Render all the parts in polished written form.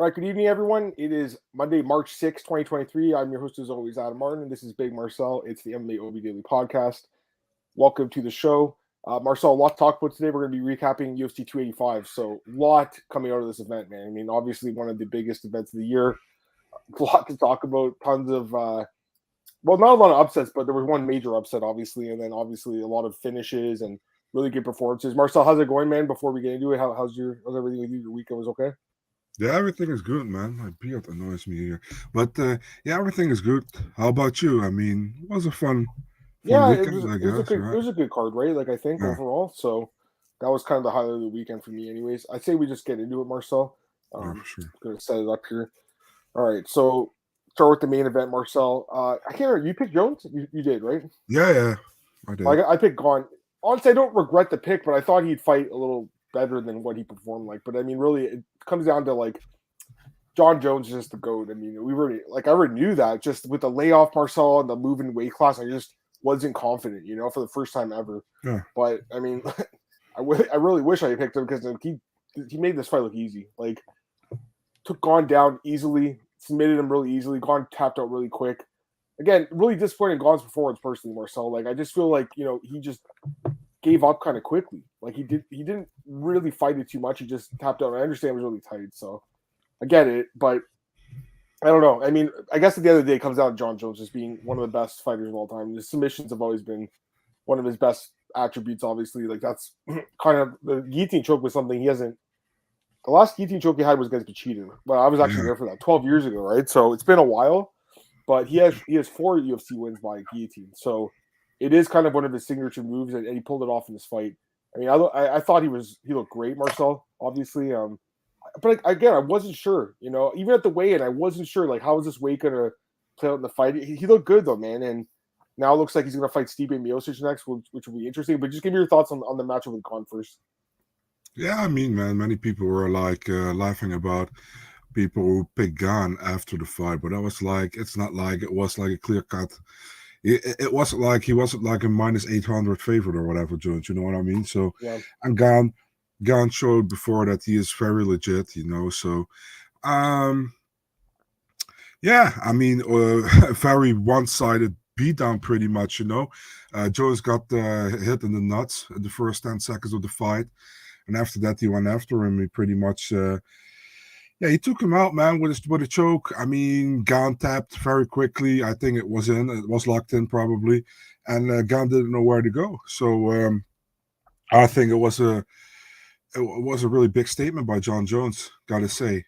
All right, good evening, everyone. It is Monday, March 6th, 2023. I'm your host, as always, Adam Martin, and this is Big Marcel. It's the MMAOB Daily Podcast. Welcome to the show. Marcel, a lot to talk about today. We're going to be recapping UFC 285. So, a lot coming out of this event, man. I mean, obviously, one of the biggest events of the year. A lot to talk about. Tons of, well, not a lot of upsets, but there was one major upset, obviously, and then obviously a lot of finishes and really good performances. Marcel, how's it going, man? Before we get into it, how's everything with you? Your weekend was okay? Yeah, everything is good, man. My beard annoys me here, but yeah, everything is good. How about you? I mean, it was a fun Yeah, weekend, I it was a guess, good right? card, right? Like I think Yeah, overall. So that was kind of the highlight of the weekend for me, anyways. I'd say we just get into it, Marcel. yeah, for sure. Gonna set it up here. All right, so start with the main event, Marcel. I can't remember. You picked Jones. You did, right? Yeah, I did. I picked Gane. Honestly, I don't regret the pick, but I thought he'd fight a little better than what he performed like. But I mean, really, it comes down to like Jon Jones is just the GOAT. I mean, I already knew that. Just with the layoff, Marcel, and the move in weight class, I just wasn't confident, for the first time ever. Yeah, But I mean, I really wish I picked him because he made this fight look easy. Like took Gane down easily, submitted him really easily. Gane tapped out really quick. Again, really disappointing Gane's performance personally, Marcel. Like I just feel like he just gave up kind of quickly. Like he didn't really fight it too much. He just tapped out. I understand it was really tight, so I get it, but I don't know. I mean, I guess at the end of the day, it comes down to Jon Jones just being one of the best fighters of all time. The submissions have always been one of his best attributes, obviously. Like, that's kind of the guillotine choke was something he hasn't. The last guillotine choke he had was against Pachita. But I was actually yeah, there for that 12 years ago, right? So it's been a while, but he has 4 UFC wins by guillotine. So it is kind of one of his signature moves, and he pulled it off in this fight. I mean, I thought he looked great, Marcel, obviously. But again, I wasn't sure. Even at the weigh-in, I wasn't sure. Like, how is this weight gonna play out in the fight? He looked good though, man. And now it looks like he's gonna fight Stipe Miocic next, which will be interesting. But just give me your thoughts on the matchup with Gane first. yeah. I mean, man, many people were like laughing about people who picked Gun after the fight, but I was like, it's not like it was like a clear cut. It wasn't like he wasn't like a minus 800 favorite or whatever, Jones. You know what I mean? So, Yeah, and Gun showed before that he is very legit. So um, yeah, I mean, very one-sided beatdown, pretty much. Jones got hit in the nuts in the first 10 seconds of the fight, and after that, he went after him. He pretty much, yeah, he took him out, man, with a choke. I mean, Gane tapped very quickly. I think it was in. It was locked in probably, and Gane didn't know where to go. So I think it was a really big statement by Jon Jones. Gotta say,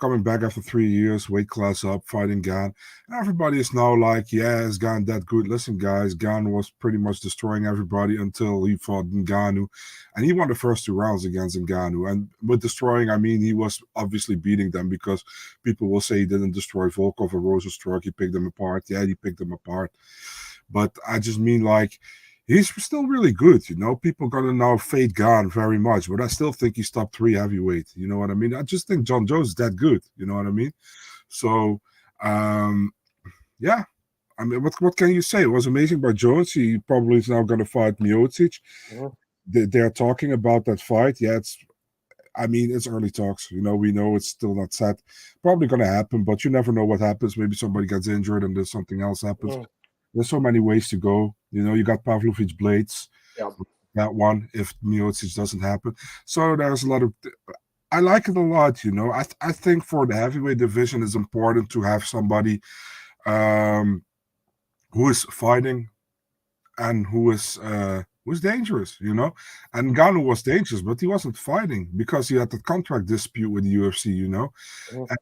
coming back after 3 years, weight class up, fighting Gane. And everybody is now like, yeah, is Gane that good? Listen, guys, Gane was pretty much destroying everybody until he fought Ngannou. And he won the first 2 rounds against Ngannou. And with destroying, I mean, he was obviously beating them because people will say he didn't destroy Volkov or Rosenstruck. He picked them apart. Yeah, he picked them apart. But I just mean, like, he's still really good. People gonna now fade Gane very much, but I still think he's top 3 heavyweight. You know what I mean? I just think Jon Jones is that good. You know what I mean? So, um, yeah. I mean, what can you say? It was amazing by Jones. He probably is now gonna fight Miocic. Mhm. They're talking about that fight. Yeah, I mean, it's early talks. We know it's still not set. Probably gonna happen, but you never know what happens. Maybe somebody gets injured and there's something else happens. Mhm. There's so many ways to go. You got Pavlovich Blades, Yeah, that one, if Miocic doesn't happen. So there's a lot of. I like it a lot. I think for the heavyweight division, it's important to have somebody um, who is fighting and who's dangerous. And Ngannou was dangerous, but he wasn't fighting because he had that contract dispute with the UFC. Mhm.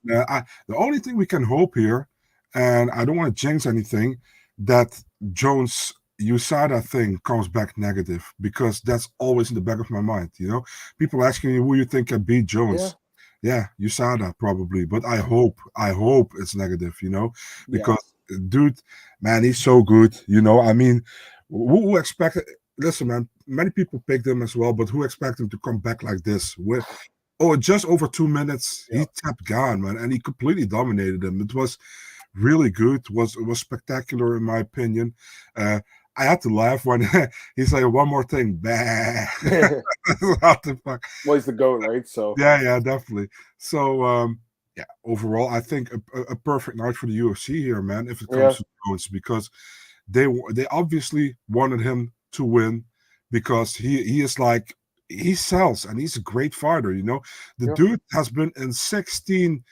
And the only thing we can hope here, and I don't want to jinx anything, that Jones USADA thing comes back negative because that's always in the back of my mind. People asking me who you think can beat yeah, Jones. Yeah, USADA probably, but I hope it's negative. yeah, Because dude, man, he's so good. I mean, who expected? Listen, man, many people picked him as well, but who expect him to come back like this? Just over 2 minutes, yeah. he tapped Gane, man, and he completely dominated him. It was really good. It was spectacular in my opinion. Uh, I had to laugh when he's like, one more thing, bah. What the fuck? Well, he's the GOAT, right? So Yeah, definitely. So, yeah, overall, I think a perfect night for the UFC here, man, if it comes yeah, to Jones, because they obviously wanted him to win because he is like, he sells and he's a great fighter, you know. The yeah. dude has been in 16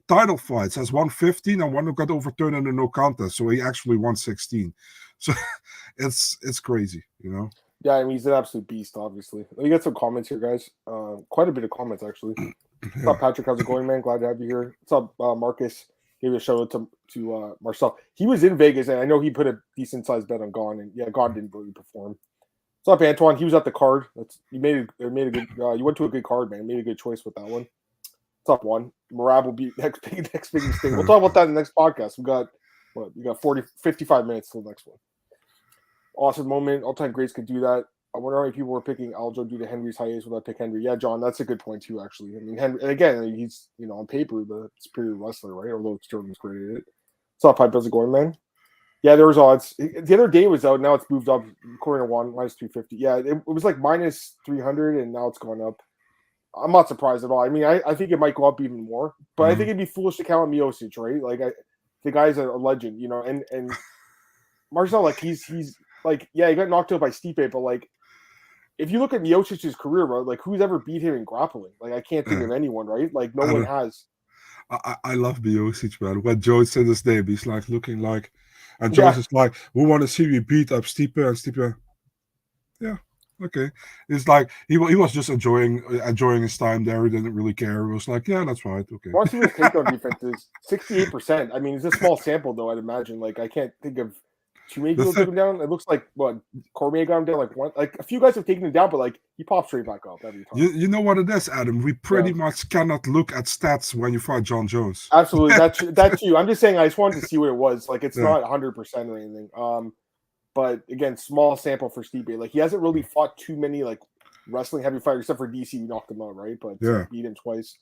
title fights, has won 15 and one got overturned in a no contest, so he actually won 16. So it's crazy, you know. Yeah, I mean, he's an absolute beast, obviously. We got some comments here, guys. Quite a bit of comments, actually. What's Yeah. up, Patrick? How's it going, man? Glad to have you here. What's up, Marcus? Give a shout out to Marcel. He was in Vegas, and I know he put a decent-sized bet on Gane, and yeah, Gane didn't really perform. What's up, Antoine? He was at the card. You made a good. You went to a good card, man. Made a good choice with that one. What's up, one? Morab will be next biggest thing. We'll talk about that in the next podcast. We got 55 minutes till the next one. Awesome moment. All-time greats could do that. I wonder how many people were picking Aljo due to Henry's hiatus without pick Henry. Yeah, John, that's a good point too. Actually, I mean, Henry, and again, he's on paper the superior wrestler, right? Although Jordan's great at it. What's up, Pipe? How's it going, man? Yeah, there was odds. The other day was out. Now it's moved up. According to one, minus 350. Yeah, it was like minus 300, and now it's going up. I'm not surprised at all. I mean, I think it might go up even more, but I think it'd be foolish to count Miocic, right? Like, the guy's a legend, and Marcel, like he's like, yeah, he got knocked out by Stipe, but like, if you look at Miocic's career, bro, like who's ever beat him in grappling? Like, I can't think of anyone, right? Like, no one has. I love Miocic, man. When Jones said his name, he's like looking like, and Jones is like, we want to see me beat up Stipe, and Stipe, yeah, okay. It's like he was just enjoying his time there. He didn't really care. He was like, yeah, that's right, okay. Washington's takedown defense is 68%. I mean, it's a small sample, though. I'd imagine. Like, I can't think of too many people took him down. It looks like Cormier got him down like one. Like a few guys have taken him down, but like he pops straight back up every time. You know what it is, Adam? We pretty much cannot look at stats when you fight Jon Jones. Absolutely, that's you. I'm just saying. I just wanted to see what it was. Like it's not 100% or anything. But again, small sample for Stipe. Like he hasn't really fought too many like wrestling heavy fighters except for DC. We knocked him out, right? But beat him twice.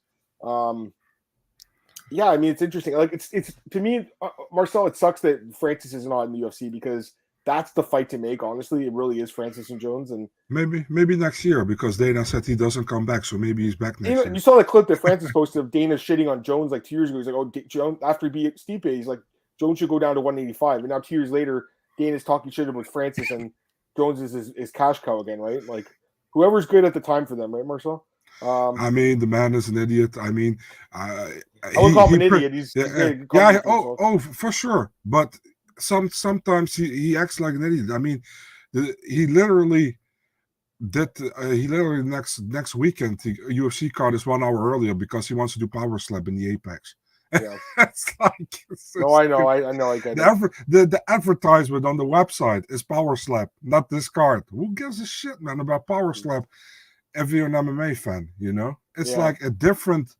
Yeah, I mean it's interesting. Like it's to me, Marcel. It sucks that Francis is not in the UFC because that's the fight to make. Honestly, it really is Francis and Jones. And maybe next year because Dana said he doesn't come back, so maybe he's back next year. You saw the clip that Francis posted of Dana shitting on Jones like 2 years ago. He's like, "Oh, Jones after he beat Stipe, he's like Jones should go down to 185." And now 2 years later, Dana's talking shit about Francis and Jones is cash cow again, right? Like whoever's good at the time for them, right, Marcel? I mean, the man is an idiot. I mean, I would call him an idiot. He's for sure. But sometimes he acts like an idiot. I mean, he literally did. He literally next weekend the UFC card is 1 hour earlier because he wants to do power slap in the Apex. Yeah, it's like I know. I get it. The advertisement on the website is power slap, not this card. Who gives a shit, man, about power slap? If you're an MMA fan, you know, it's like a different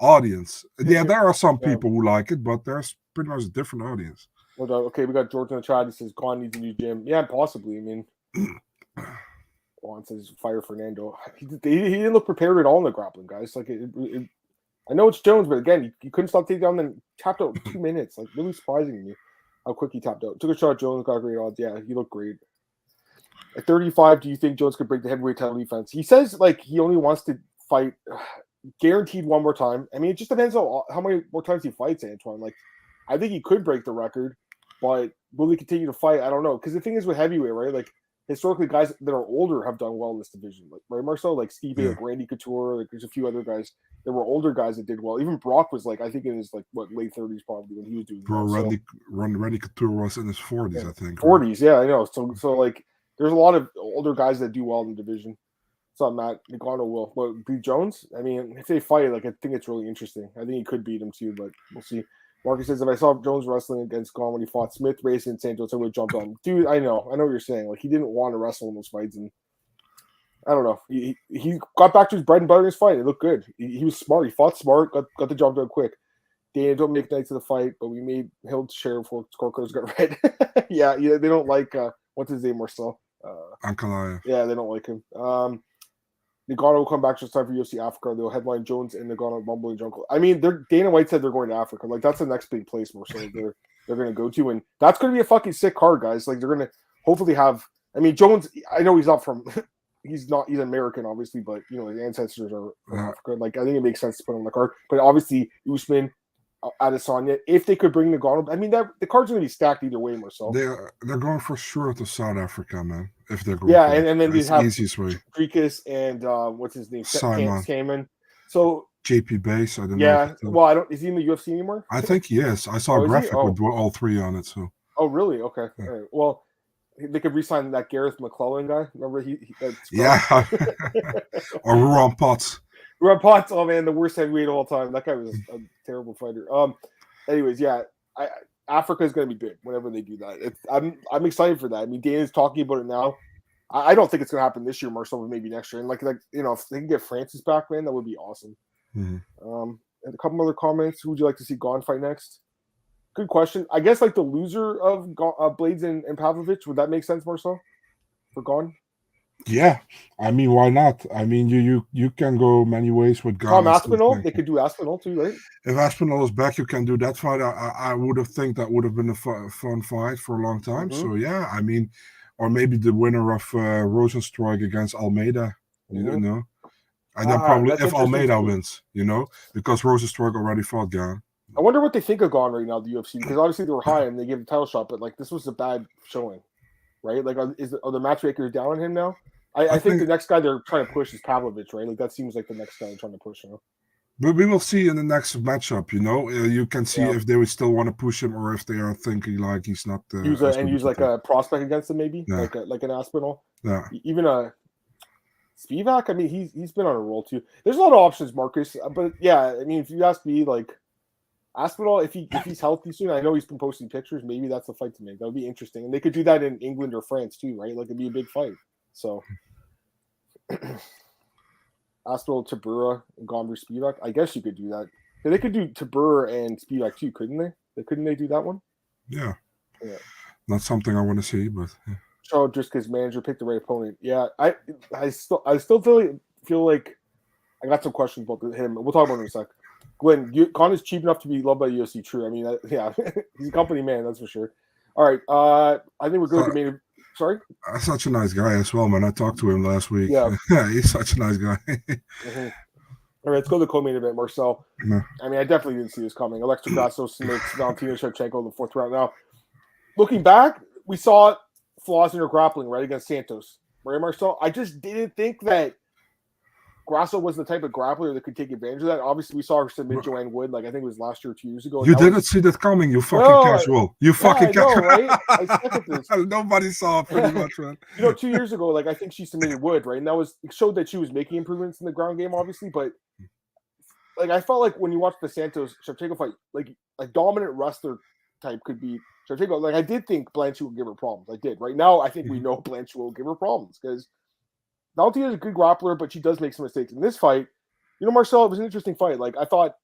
audience. Yeah, there are some people who like it, but there's pretty much a different audience. Okay, we got George in the chat. He says Gane needs a new gym. Yeah, possibly. I mean, Juan says fire Fernando. He didn't look prepared at all in the grappling, guys. Like I know it's Jones, but again, he couldn't stop taking down, then tapped out in 2 minutes. Like really surprising me how quick he tapped out. Took a shot at Jones, got great odds. Yeah, he looked great. At 35, do you think Jones could break the heavyweight title defense? He says like he only wants to fight guaranteed one more time. I mean, it just depends on how many more times he fights, Antoine. Like, I think he could break the record, but will he continue to fight? I don't know. Because the thing is with heavyweight, right? Like, historically, guys that are older have done well in this division. Like, right, Marcel? Like, Steve, like Randy Couture. Like, there's a few other guys. There were older guys that did well. Even Brock was, like, I think in his, like, late 30s probably when he was doing well. Randy Couture was in his 40s, I think. 40s, yeah, I know. So, like, there's a lot of older guys that do well in the division. What's up, Matt? Nagano will. But beat Jones? I mean, if they fight, like, I think it's really interesting. I think he could beat him too, but we'll see. Marcus says, if I saw Jones wrestling against Gane when he fought Smith, Racing, and Santos, I would have jumped on him. Dude, I know what you're saying. Like, he didn't want to wrestle in those fights, and I don't know. He got back to his bread and butter in his fight. It looked good. He was smart. He fought smart, got the job done quick. Dana don't make nights of the fight, but we made him share before scorecards got read. yeah, they don't like, what's his name, Marcel? Ankalaev. Yeah, they don't like him. Nagano will come back just time for UFC Africa. They'll headline Jones and Nagano Rumble and Jungle. I mean, Dana White said they're going to Africa. Like that's the next big place more so they're going to go to, and that's going to be a fucking sick card, guys. Like they're going to hopefully have. I mean, Jones. I know he's not from. He's American, obviously, but his ancestors are from Africa. Like, I think it makes sense to put him on the card. But obviously, Usman, Adesanya, if they could bring Ngannou, I mean, the card's going to be stacked either way, Marcel. They're going for sure to South Africa, man. If they're going, and then they have easiest way. Dricus and what's his name, Simon. So JP Base, I don't know. Yeah, well, I don't. Is he in the UFC anymore? I think he is. I saw a graphic with all three on it. So. Oh, really? Okay. Yeah. All right. Well, they could re-sign that Gareth McClellan guy. Remember or Ruan Potts. Ruan Potts. Oh man, the worst heavyweight of all time. That guy was a terrible fighter. Anyways, yeah, Africa is going to be big whenever they do that. I'm excited for that. I mean, Dana's talking about it now. I don't think it's going to happen this year, Marcel, but maybe next year. And like if they can get Francis back, man, that would be awesome. Mm-hmm. And a couple other comments. Who would you like to see Gane fight next? Good question. I guess like the loser of Blades and Pavlovich. Would that make sense, Marcel, for Gane? Yeah, I mean, why not? I mean, you can go many ways with Gane. Tom Aspinall. They could do Aspinall too, right? If Aspinall is back, you can do that fight. I would have think that would have been a fun fight for a long time. Mm-hmm. So yeah, I mean, or maybe the winner of Rosenstruik against Almeida. Mm-hmm. You know. And then probably if Almeida wins, because Rosenstruik already fought Gane. I wonder what they think of Gane right now, the UFC, because obviously they were high and they gave the title shot, but like this was a bad showing, right? Like, are the matchmakers down on him now? I think the next guy they're trying to push is Pavlovich, right? Like that seems like the next guy they're trying to push. But we will see in the next matchup. You can see if they would still want to push him or if they are thinking like he's not. Use like a prospect against him, maybe like an Aspinall. Yeah, even a. Spivak, I mean, he's been on a roll too. There's a lot of options, Marcus. But yeah, I mean, if you ask me, like Aspinall, if he's healthy soon, I know he's been posting pictures. Maybe that's the fight to make. That would be interesting, and they could do that in England or France too, right? Like it'd be a big fight. So Aspinall, Tabura, and Gane versus Spivak. I guess you could do that. Yeah, they could do Tabura and Spivak too, couldn't they? Couldn't they do that one? Yeah. Not something I want to see, but. Yeah. Just because manager picked the right opponent. Yeah, I still feel like I got some questions about him. We'll talk about him in a sec. Glenn, Gane is cheap enough to be loved by UFC. True. I mean, he's a company man, that's for sure. All right, I think we're good to main. Sorry. Such a nice guy as well, man. I talked to him last week. Yeah, he's such a nice guy. Mm-hmm. All right, let's go to the co-main event, Marcel. No. I mean, I definitely didn't see this coming. Alexa Grasso submits Valentina Shevchenko in the fourth round. Now, looking back, we saw flaws in her grappling, right, against Santos. Right, Marcel? I just didn't think that Grasso was the type of grappler that could take advantage of that. Obviously, we saw her submit Joanne Wood, like I think it was last year or 2 years ago. You didn't see that coming, you fucking casual. You fucking casual. Right? I suck at this. Nobody saw it pretty much, man. 2 years ago, like I think she submitted Wood, right? And it showed that she was making improvements in the ground game, obviously, but like I felt like when you watch the Santos Shevchenko fight, like a dominant wrestler type could be Shevchenko. Like I did think Blanchard would give her problems. I did. Right now, I think we know Blanchard will give her problems because Valentina is a good grappler, but she does make some mistakes. In this fight, Marcel, it was an interesting fight. Like I thought,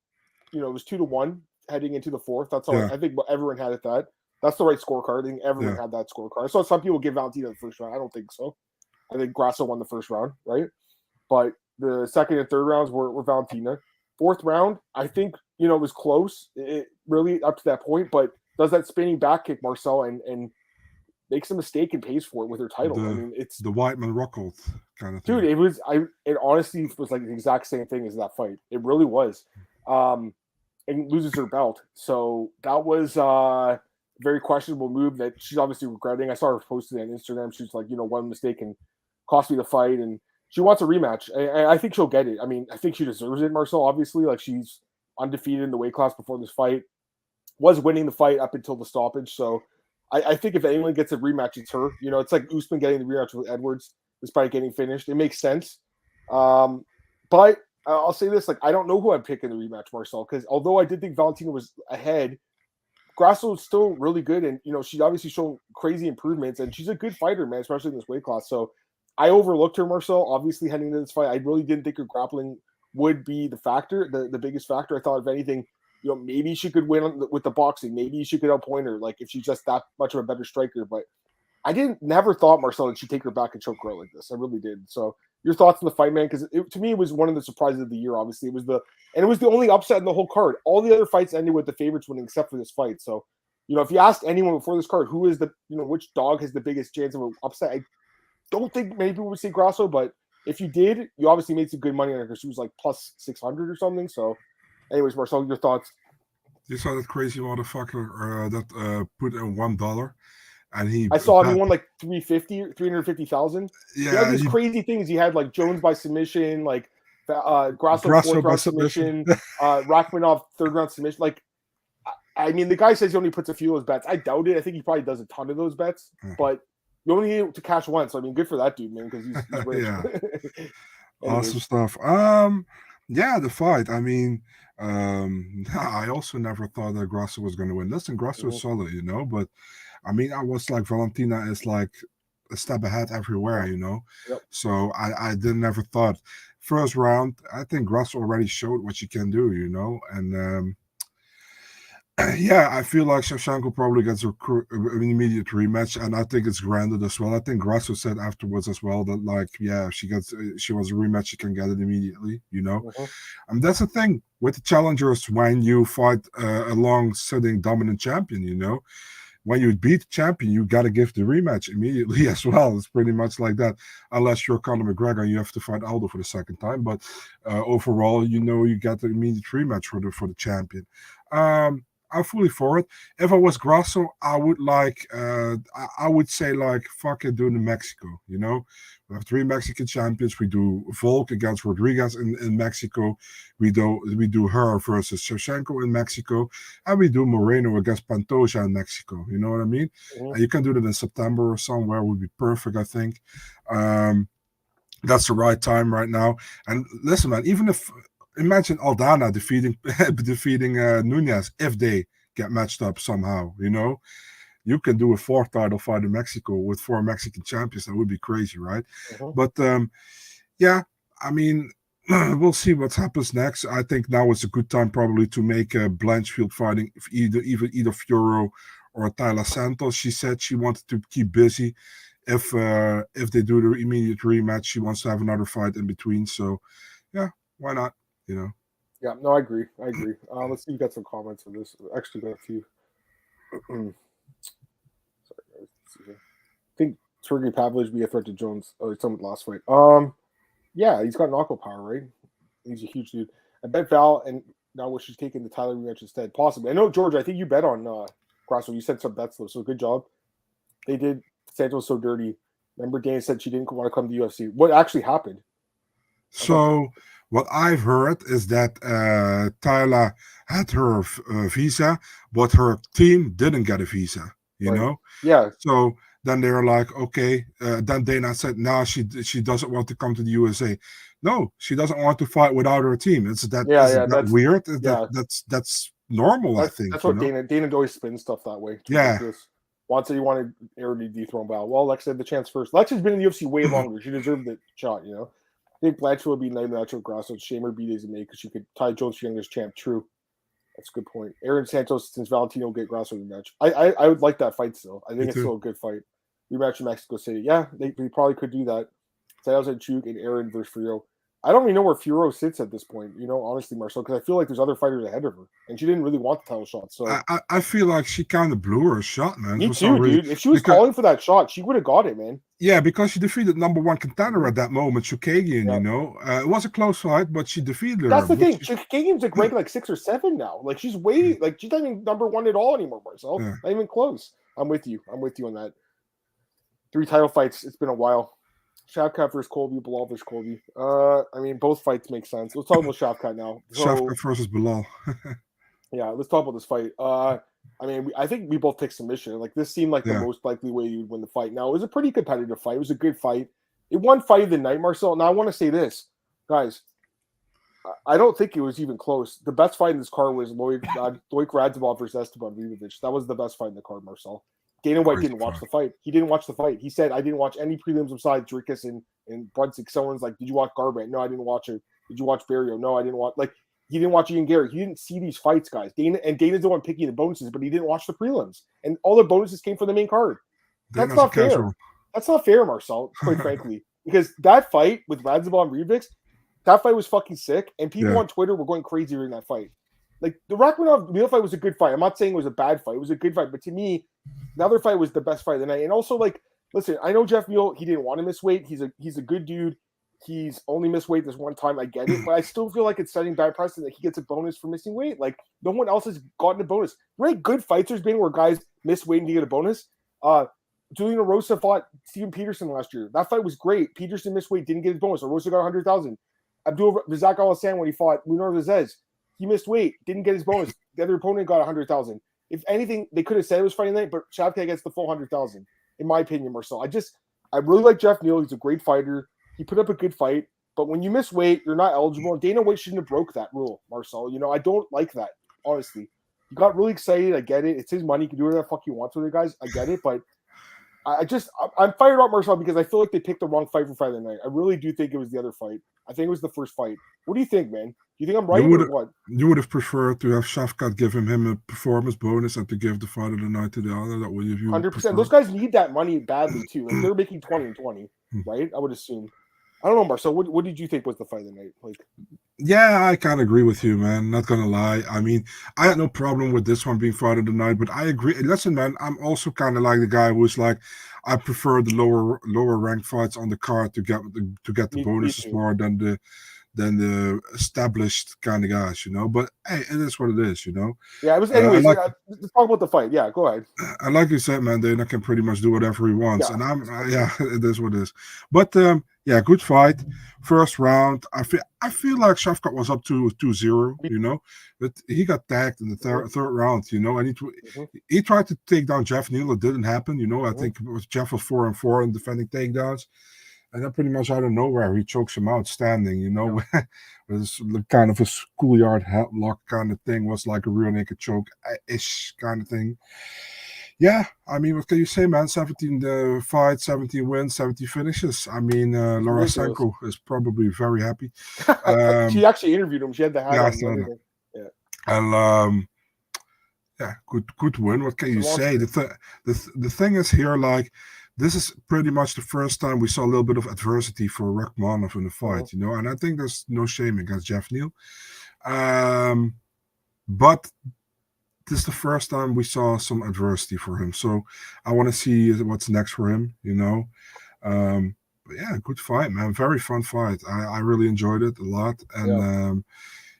it was 2-1 heading into the fourth. That's all. I think everyone had it that. That's the right scorecard. I think everyone had that scorecard. So some people give Valentina the first round. I don't think so. I think Grasso won the first round, right? But the second and third rounds were Valentina. Fourth round, I think, it was close. It really up to that point, but does that spinning back kick, Marcel, and makes a mistake and pays for it with her title. I mean, it's the Whiteman Rockhold kind of thing. Dude, it honestly was like the exact same thing as that fight. It really was. And loses her belt. So that was a very questionable move that she's obviously regretting. I saw her posted on Instagram. She's like, one mistake can cost me the fight. And she wants a rematch. I think she'll get it. I mean, I think she deserves it, Marcel, obviously. Like she's undefeated in the weight class before this fight. Was winning the fight up until the stoppage. So I think if anyone gets a rematch, it's her. It's like Usman getting the rematch with Edwards despite getting finished. It makes sense. But I'll say this, like, I don't know who I'm picking the rematch, Marcel, because although I did think Valentina was ahead, Grasso is still really good. And, she's obviously shown crazy improvements. And she's a good fighter, man, especially in this weight class. So I overlooked her, Marcel, obviously heading into this fight. I really didn't think her grappling would be the factor, the biggest factor. I thought, if anything, maybe she could win with the boxing. Maybe she could outpoint her, like if she's just that much of a better striker. But I never thought, Marcel, that she'd take her back and choke her out like this. I really did. So your thoughts on the fight, man? Because to me, it was one of the surprises of the year. Obviously, it was the only upset in the whole card. All the other fights ended with the favorites winning, except for this fight. So if you asked anyone before this card, who is which dog has the biggest chance of an upset, I don't think many people would say Grasso, but if you did, you obviously made some good money on her because she was like plus 600 or something. So, anyways, Marcel, your thoughts? You saw that crazy motherfucker that put in $1, and I saw him. He won like 350,000. Yeah, he had these crazy things. He had like Jones by submission, like Grasso fourth round submission, Rachmanov third round submission. Like, I mean, the guy says he only puts a few of those bets. I doubt it. I think he probably does a ton of those bets, but you only need to cash once. So, I mean, good for that dude, man, because he's rich. Yeah. Awesome stuff. Yeah, the fight. I mean, I also never thought that Grasso was going to win. Listen, Grasso is solid, but I mean, I was like, Valentina is like a step ahead everywhere, Yep. So I didn't never thought. First round, I think Grasso already showed what she can do, and yeah, I feel like Shevchenko probably gets an immediate rematch, and I think it's granted as well. I think Grasso said afterwards as well that, like, yeah, if she wants a rematch, she can get it immediately, And that's the thing with the challengers when you fight a long-sitting dominant champion, When you beat the champion, you got to give the rematch immediately as well. It's pretty much like that, unless you're Conor McGregor and you have to fight Aldo for the second time. But overall, you get the immediate rematch for the champion. I'm fully for it. If I was Grasso, I would I would say like fuck it, do it in Mexico. We have 3 Mexican champions. We do Volk against Rodriguez in Mexico. We do her versus Shevchenko in Mexico, and we do Moreno against Pantoja in Mexico. You know what I mean? And you can do that in September or somewhere. Would be perfect, I think. That's the right time right now. And listen, man, even if imagine Aldana defeating Nunez if they get matched up somehow, You can do a 4th title fight in Mexico with 4 Mexican champions. That would be crazy, right? But, yeah, I mean, we'll see what happens next. I think now is a good time probably to make a Blanchfield fighting either Fiorot or Tyler Santos. She said she wanted to keep busy. If they do the immediate rematch, she wants to have another fight in between. So, yeah, why not? Yeah, no, I agree. Let's see if you got some comments on this. Actually, got a few. Sorry, guys. Let's see here. I think Sergey Pavlovich be a threat to Jones. Oh, it's someone last fight. Yeah, he's got knockout power, right? He's a huge dude. I bet Val and now what she's taking the Tyler rematch instead, possibly. I know, George. I think you bet on Grasso. You said some bets though, so good job. They did. Santos so dirty. Remember, Dana said she didn't want to come to UFC. What actually happened? So. What I've heard is that Tyler had her visa, but her team didn't get a visa, you know? Yeah. So then they were like, okay. Then Dana said, no, she doesn't want to come to the USA. No, she doesn't want to fight without her team. Is that weird? That's normal, I think. That's what Dana always spins stuff that way. Yeah. Once he wanted Aaron to dethrone Val. Well, Lex had the chance first. Lex has been in the UFC way longer. She deserved the shot, I think Blanchfield would be nice natural Grasso. Shame her beat Days because she could tie Jones for youngest champ. True. That's a good point. Aaron Santos, since Valentina will get Grasso rematch. I would like that fight still. I think it's still a good fight. Rematch in Mexico City. Yeah, they probably could do that. Santos and Chuk and Aaron versus Frio. I don't even know where Furo sits at this point, honestly, Marcel, because I feel like there's other fighters ahead of her, and she didn't really want the title shot. So I feel like she kind of blew her shot, man. Me too, dude. If she was calling for that shot, she would have got it, man. Yeah, because she defeated #1 contender at that moment, Chookagian, it was a close fight, but she defeated her. That's the thing. Chookagian's ranked like 6 or 7 now. Like, she's way, she's not even #1 at all anymore, Marcel. Yeah. Not even close. I'm with you on that. 3 title fights. It's been a while. Shavkat versus Colby, Bilal versus Colby. I mean, both fights make sense. Let's talk about Shavkat now. Shavkat versus Bilal. Yeah, let's talk about this fight. I mean, I think we both picked submission. Like, this seemed like the most likely way you'd win the fight. Now, it was a pretty competitive fight. It was a good fight. It won fight of the night, Marcel. Now, I want to say this, guys. I don't think it was even close. The best fight in this card was Loic Radzhabov versus Esteban Ribovic. That was the best fight in the card, Marcel. Dana White didn't watch the fight. He didn't watch the fight. He said, I didn't watch any prelims besides Dricus and Brunson. Someone's like, did you watch Garbrandt? No, I didn't watch it. Did you watch Barrio? No, I didn't watch. He didn't watch Ian Gary. He didn't see these fights, guys. Dana's the one picking the bonuses, but he didn't watch the prelims. And all the bonuses came from the main card. That's not fair. Casual. That's not fair, Marcel, quite frankly. Because that fight with Radzhabov and Ribovic, that fight was fucking sick. And people on Twitter were going crazy during that fight. like the Rachmanov Neal fight was a good fight. I'm not saying it was a bad fight. It was a good fight, but to me, the other fight was the best fight of the night. And also, like, listen, I know Jeff Neal, he didn't want to miss weight. He's a good dude. He's only missed weight this one time. I get it, but I still feel like it's setting bad precedent that he gets a bonus for missing weight. Like, no one else has gotten a bonus. Right? Good fights there's been where guys miss weight and get a bonus. Julian Rosa fought Steven Peterson last year. That fight was great. Peterson missed weight, didn't get his bonus. Rosa got 100,000. Abdul Razak Al Hassan, when he fought Lunar Vazquez, he missed weight, didn't get his bonus. The other opponent got 100,000. If anything, they could have said it was fighting night, but Shevchenko gets the full 100,000. In my opinion, Marcel. I really like Jeff Neal. He's a great fighter. He put up a good fight, but when you miss weight, you're not eligible. And Dana White shouldn't have broke that rule, Marcel. You know, I don't like that, honestly. He got really excited. I get it. It's his money. He can do whatever the fuck he wants with it, guys. I get it, but I'm fired up, Marcel, because I feel like they picked the wrong fight for Friday night. I really do think it was the other fight. I think it was the first fight. What do you think, man? Do you think I'm right or what? You would have preferred to have Shevchenko give him a performance bonus and to give the fight of the night to the other. That would you 100%. Those guys need that money badly too. Like they're making 20 and 20, right? I would assume. I don't know, Marcel. What did you think was the fight of the night? Like, yeah, I kind of agree with you, man. Not gonna lie. I mean, I had no problem with this one being fight of the night, but I agree. Listen, man, I'm also kind of like the guy who's like, I prefer the lower ranked fights on the card to get the bonuses more than the established kind of guys, you know. But hey, it is what it is, you know. Yeah, it was. Anyways, let's talk about the fight. Yeah, go ahead. And like you said, man, Dana can pretty much do whatever he wants, and it is what it is. But yeah, good fight. First round, I feel like Shevchenko was up to 2-0, you know, but he got tagged in the third round, you know, and he tried to take down Jeff Neal. It didn't happen, you know. I think it was Jeff was 4-4 in defending takedowns. And then pretty much out of nowhere, he chokes him out standing, you know. Yeah. It was kind of a schoolyard headlock kind of thing. Was like a rear naked choke-ish kind of thing. Yeah, I mean, what can you say, man? 17 fights, 17 wins, 17 finishes. I mean, Laura Sanko is probably very happy. She actually interviewed him. She had the hat on. Yeah. And yeah, good win. What can you say? The thing is here, like, this is pretty much the first time we saw a little bit of adversity for Rachmanov in the fight, you know, and I think there's no shame against Jeff Neal. But this is the first time we saw some adversity for him. So I want to see what's next for him, you know. But yeah, good fight, man. Very fun fight. I really enjoyed it a lot. And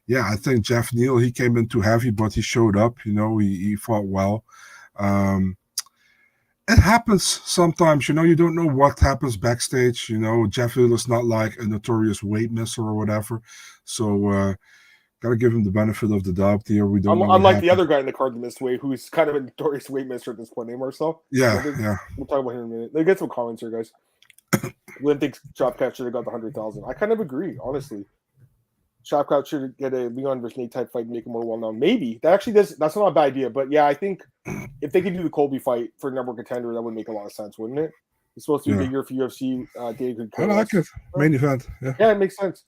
yeah, I think Jeff Neal, he came in too heavy, but he showed up, you know, he fought well. It happens sometimes, you know, you don't know what happens backstage. You know, Jeff Neal is not like a notorious weight misser or whatever. So, got to give him the benefit of the doubt here. We don't know. Unlike the other guy in the card that missed weight, who's kind of a notorious weight misser at this point, Marcel? Yeah. We'll talk about him in a minute. Let's get some comments here, guys. Lynn thinks Shevchenko should have got the 100,000. I kind of agree, honestly. Shevchenko should get a Leon versus Nate type fight and make him more well known. Maybe that's not a bad idea. But yeah, I think if they could do the Colby fight for number one contender, that would make a lot of sense, wouldn't it? It's supposed to be bigger for UFC. David, I like it. Main event. Yeah, it makes sense.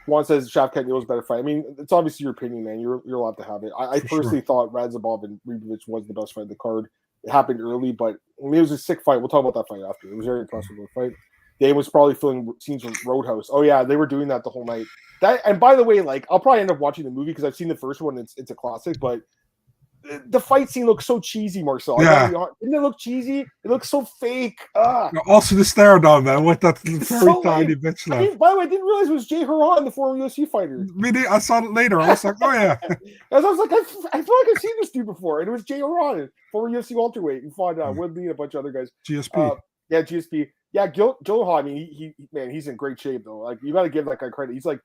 Juan says Shevchenko Neal's better fight. I mean, it's obviously your opinion, man. You're allowed to have it. I personally thought Radzhabov and Ribovic was the best fight of the card. It happened early, but I mean, it was a sick fight. We'll talk about that fight after. It was very impressive fight. Dave was probably filming scenes from Roadhouse. Oh yeah, they were doing that the whole night. And by the way, like I'll probably end up watching the movie because I've seen the first one. It's a classic, but the fight scene looks so cheesy, Marcel. Yeah. Didn't it look cheesy? It looks so fake. Also the stare down, man. What that very tiny bitch left. By the way, I didn't realize it was Jay Haran, the former UFC fighter. I saw it later. I was like, oh yeah. I was like, I feel like I've seen this dude before. And it was Jay Haran, former UFC welterweight. He fought Woodley and a bunch of other guys. GSP. Yeah, GSP. Yeah, Gyllenhaal, I mean, he's in great shape, though. Like, you got to give that guy credit. He's like,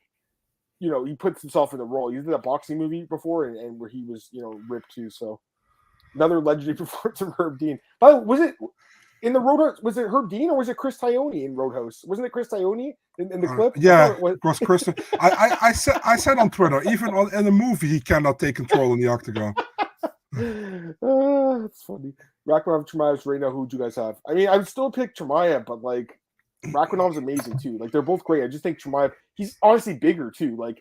you know, he puts himself in the role. He did a boxing movie before and where he was, you know, ripped too. So, another legendary performance of Herb Dean. By the way, was it in the Roadhouse? Was it Herb Dean or was it Chris Tione in Roadhouse? Wasn't it Chris Tione in the clip? Yeah, it was Chris. I said on Twitter, even in the movie, he cannot take control in the octagon. That's funny. Rachmanov, Chimaev's right now. Who'd you guys have? I mean, I would still pick Chimaev, but like Rachmanov's amazing too. Like they're both great. I just think Chimaev, he's honestly bigger too. Like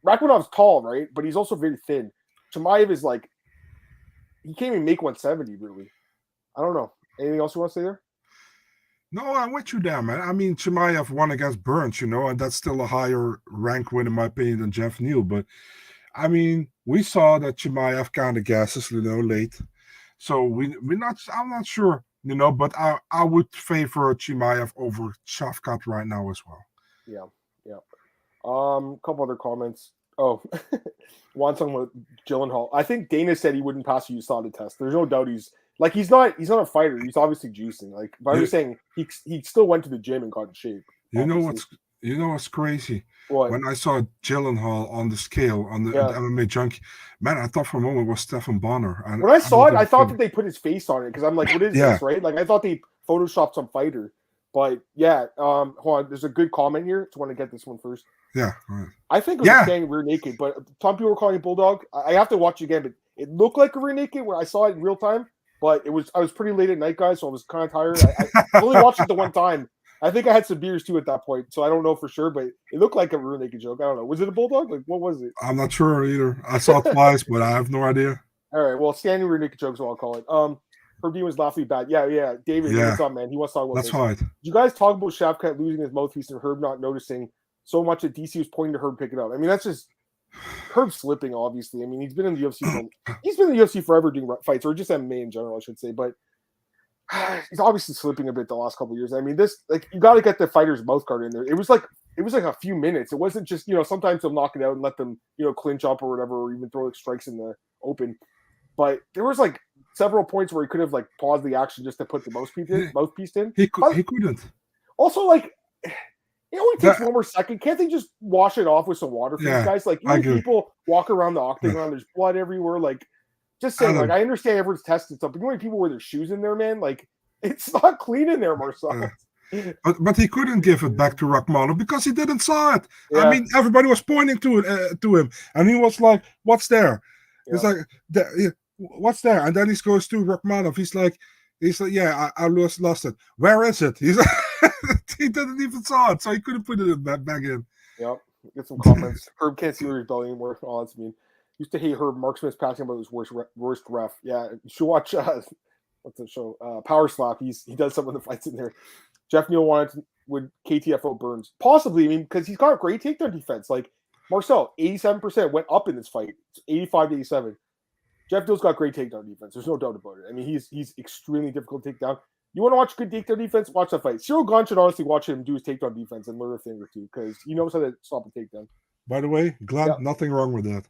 Rachmanov's tall, right? But he's also very thin. Chimaev is like he can't even make 170 really. I don't know. Anything else you want to say there? No, I'm with you there, man. I mean, Chimaev won against Burns, you know, and that's still a higher rank win in my opinion than Jeff Neal, but I mean, we saw that Chimaev kind of guesses, late. So I'm not sure, but I would favor Chimaev over Shavkat right now as well. Yeah, yeah. A couple other comments. Oh, one talking about Gyllenhaal. I think Dana said he wouldn't pass a USADA test. There's no doubt he's not a fighter. He's obviously juicing. Like, but I'm just saying he still went to the gym and got in shape. You know what's crazy? What? When I saw Gyllenhaal on the scale on the MMA Junkie, man, I thought for a moment it was Stephan Bonner. And when I saw it, I thought that they put his face on it because I'm like, what is this, right? Like, I thought they photoshopped some fighter. But yeah, hold on. There's a good comment here. I want to get this one first. Yeah, right. I think it was standing rear naked, but some people were calling it bulldog. I have to watch it again, but it looked like a rear naked when I saw it in real time. But I was pretty late at night, guys, so I was kind of tired. I only watched it the one time. I think I had some beers too at that point, so I don't know for sure, but it looked like a rear naked joke. I don't know. Was it a bulldog? Like, what was it? I'm not sure either. I saw it twice, but I have no idea. All right, well, standing rear naked jokes, what I'll call it. Herb Dean was laughing bad. Yeah. David, what's up, man? He wants to talk about this. That's right. Did you guys talk about Shavkat losing his mouthpiece and Herb not noticing so much that DC was pointing to Herb pick it up? I mean, that's just Herb slipping, obviously. I mean, he's been in the UFC. He's been in the UFC forever doing fights, or just MMA in general, I should say. But he's obviously slipping a bit the last couple of years. I mean, this you got to get the fighter's mouth guard in there. It was like a few minutes. It wasn't just sometimes they'll knock it out and let them clinch up or whatever, or even throw strikes in the open. But there was like several points where he could have like paused the action just to put the mouthpiece in. He couldn't. Also, like, it only takes one more second. Can't they just wash it off with some water for these guys? Like, people walk around the octagon, there's blood everywhere. Like, just saying, like, I understand everyone's tested stuff, but you know, people wear their shoes in there, man. Like, it's not clean in there, Marcel. But he couldn't give it back to Rakhmonov because he didn't saw it. Yeah. I mean, everybody was pointing to him, and he was like, "What's there?" Yeah. He's like, "What's there?" And then he goes to Rakhmonov. He's like, "Yeah, I lost it. Where is it?" He's like, he didn't even saw it, so he couldn't put it back in. Yep. Get some comments. Herb can't see his belly anymore. Oh, that's mean. Used to hate Herb. Mark Smith's passing about his worst ref. Yeah, you should watch what's the show? Power Slap. He does some of the fights in there. Jeff Neal would KTFO Burns possibly. I mean, because he's got great takedown defense. Like Marcel, 87% went up in this fight. It's 85 to 87. Jeff Neal's got great takedown defense. There's no doubt about it. I mean, he's extremely difficult to take down. You want to watch good takedown defense? Watch that fight. Ciryl Gane should honestly watch him do his takedown defense and learn a thing or two because he knows how to stop a takedown. By the way, Glenn, nothing wrong with that.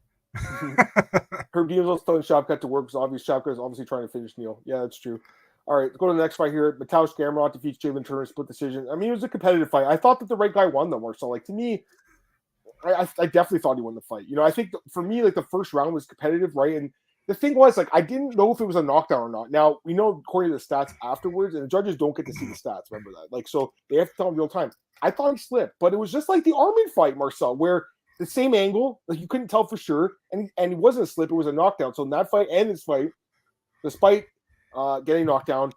Herb Dean was telling Shavkat to work because Shavkat is obviously trying to finish Neal. Yeah, that's true. All right, let's go to the next fight here. Mateusz Gamrot defeats Jalen Turner, split decision. I mean, it was a competitive fight. I thought that the right guy won, though, Marcel. Like, to me, I definitely thought he won the fight. I think for me, like, the first round was competitive, right? And the thing was, like, I didn't know if it was a knockdown or not. Now, we know according to the stats afterwards, and the judges don't get to see the stats, remember that. Like, so they have to tell in real time. I thought he slipped, but it was just like the Armin fight, Marcel, where the same angle, like, you couldn't tell for sure, and it wasn't a slip, it was a knockdown. So in that fight and this fight, despite getting knocked down,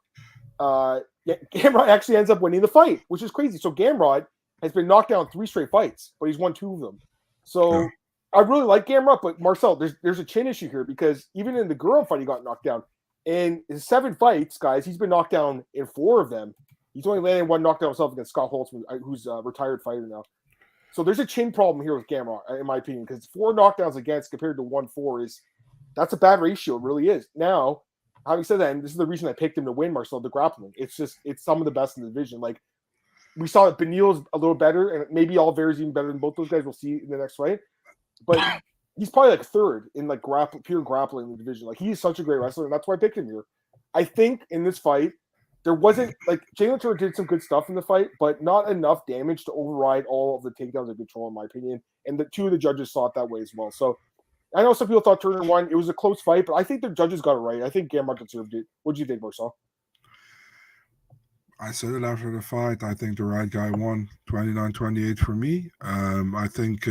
Gamrot actually ends up winning the fight, which is crazy. So Gamrot has been knocked down 3 straight fights, but he's won 2 of them. So I really like Gamrot, but Marcel, there's a chin issue here because even in the Guro fight, he got knocked down. In his 7 fights, guys, he's been knocked down in 4 of them. He's only landed 1 knockdown himself against Scott Holtzman, who's a retired fighter now. So there's a chin problem here with Gamrot, in my opinion, because 4 knockdowns against compared to 1-4 that's a bad ratio. It really is. Now, having said that, and this is the reason I picked him to win, Marcel, the grappling. It's some of the best in the division. Like, we saw that Benil's a little better, and maybe Oliveira's even better than both those guys. We'll see in the next fight. But he's probably like 3rd in like pure grappling in the division. Like, he's such a great wrestler, and that's why I picked him here. I think in this fight, there wasn't like Jalen Turner did some good stuff in the fight, but not enough damage to override all of the takedowns and control, in my opinion. And the 2 of the judges saw it that way as well. So I know some people thought Turner won. It was a close fight, but I think the judges got it right. I think Gamrot deserved it. What do you think, Marcel? I said it after the fight. I think the right guy won 29-28 for me. I think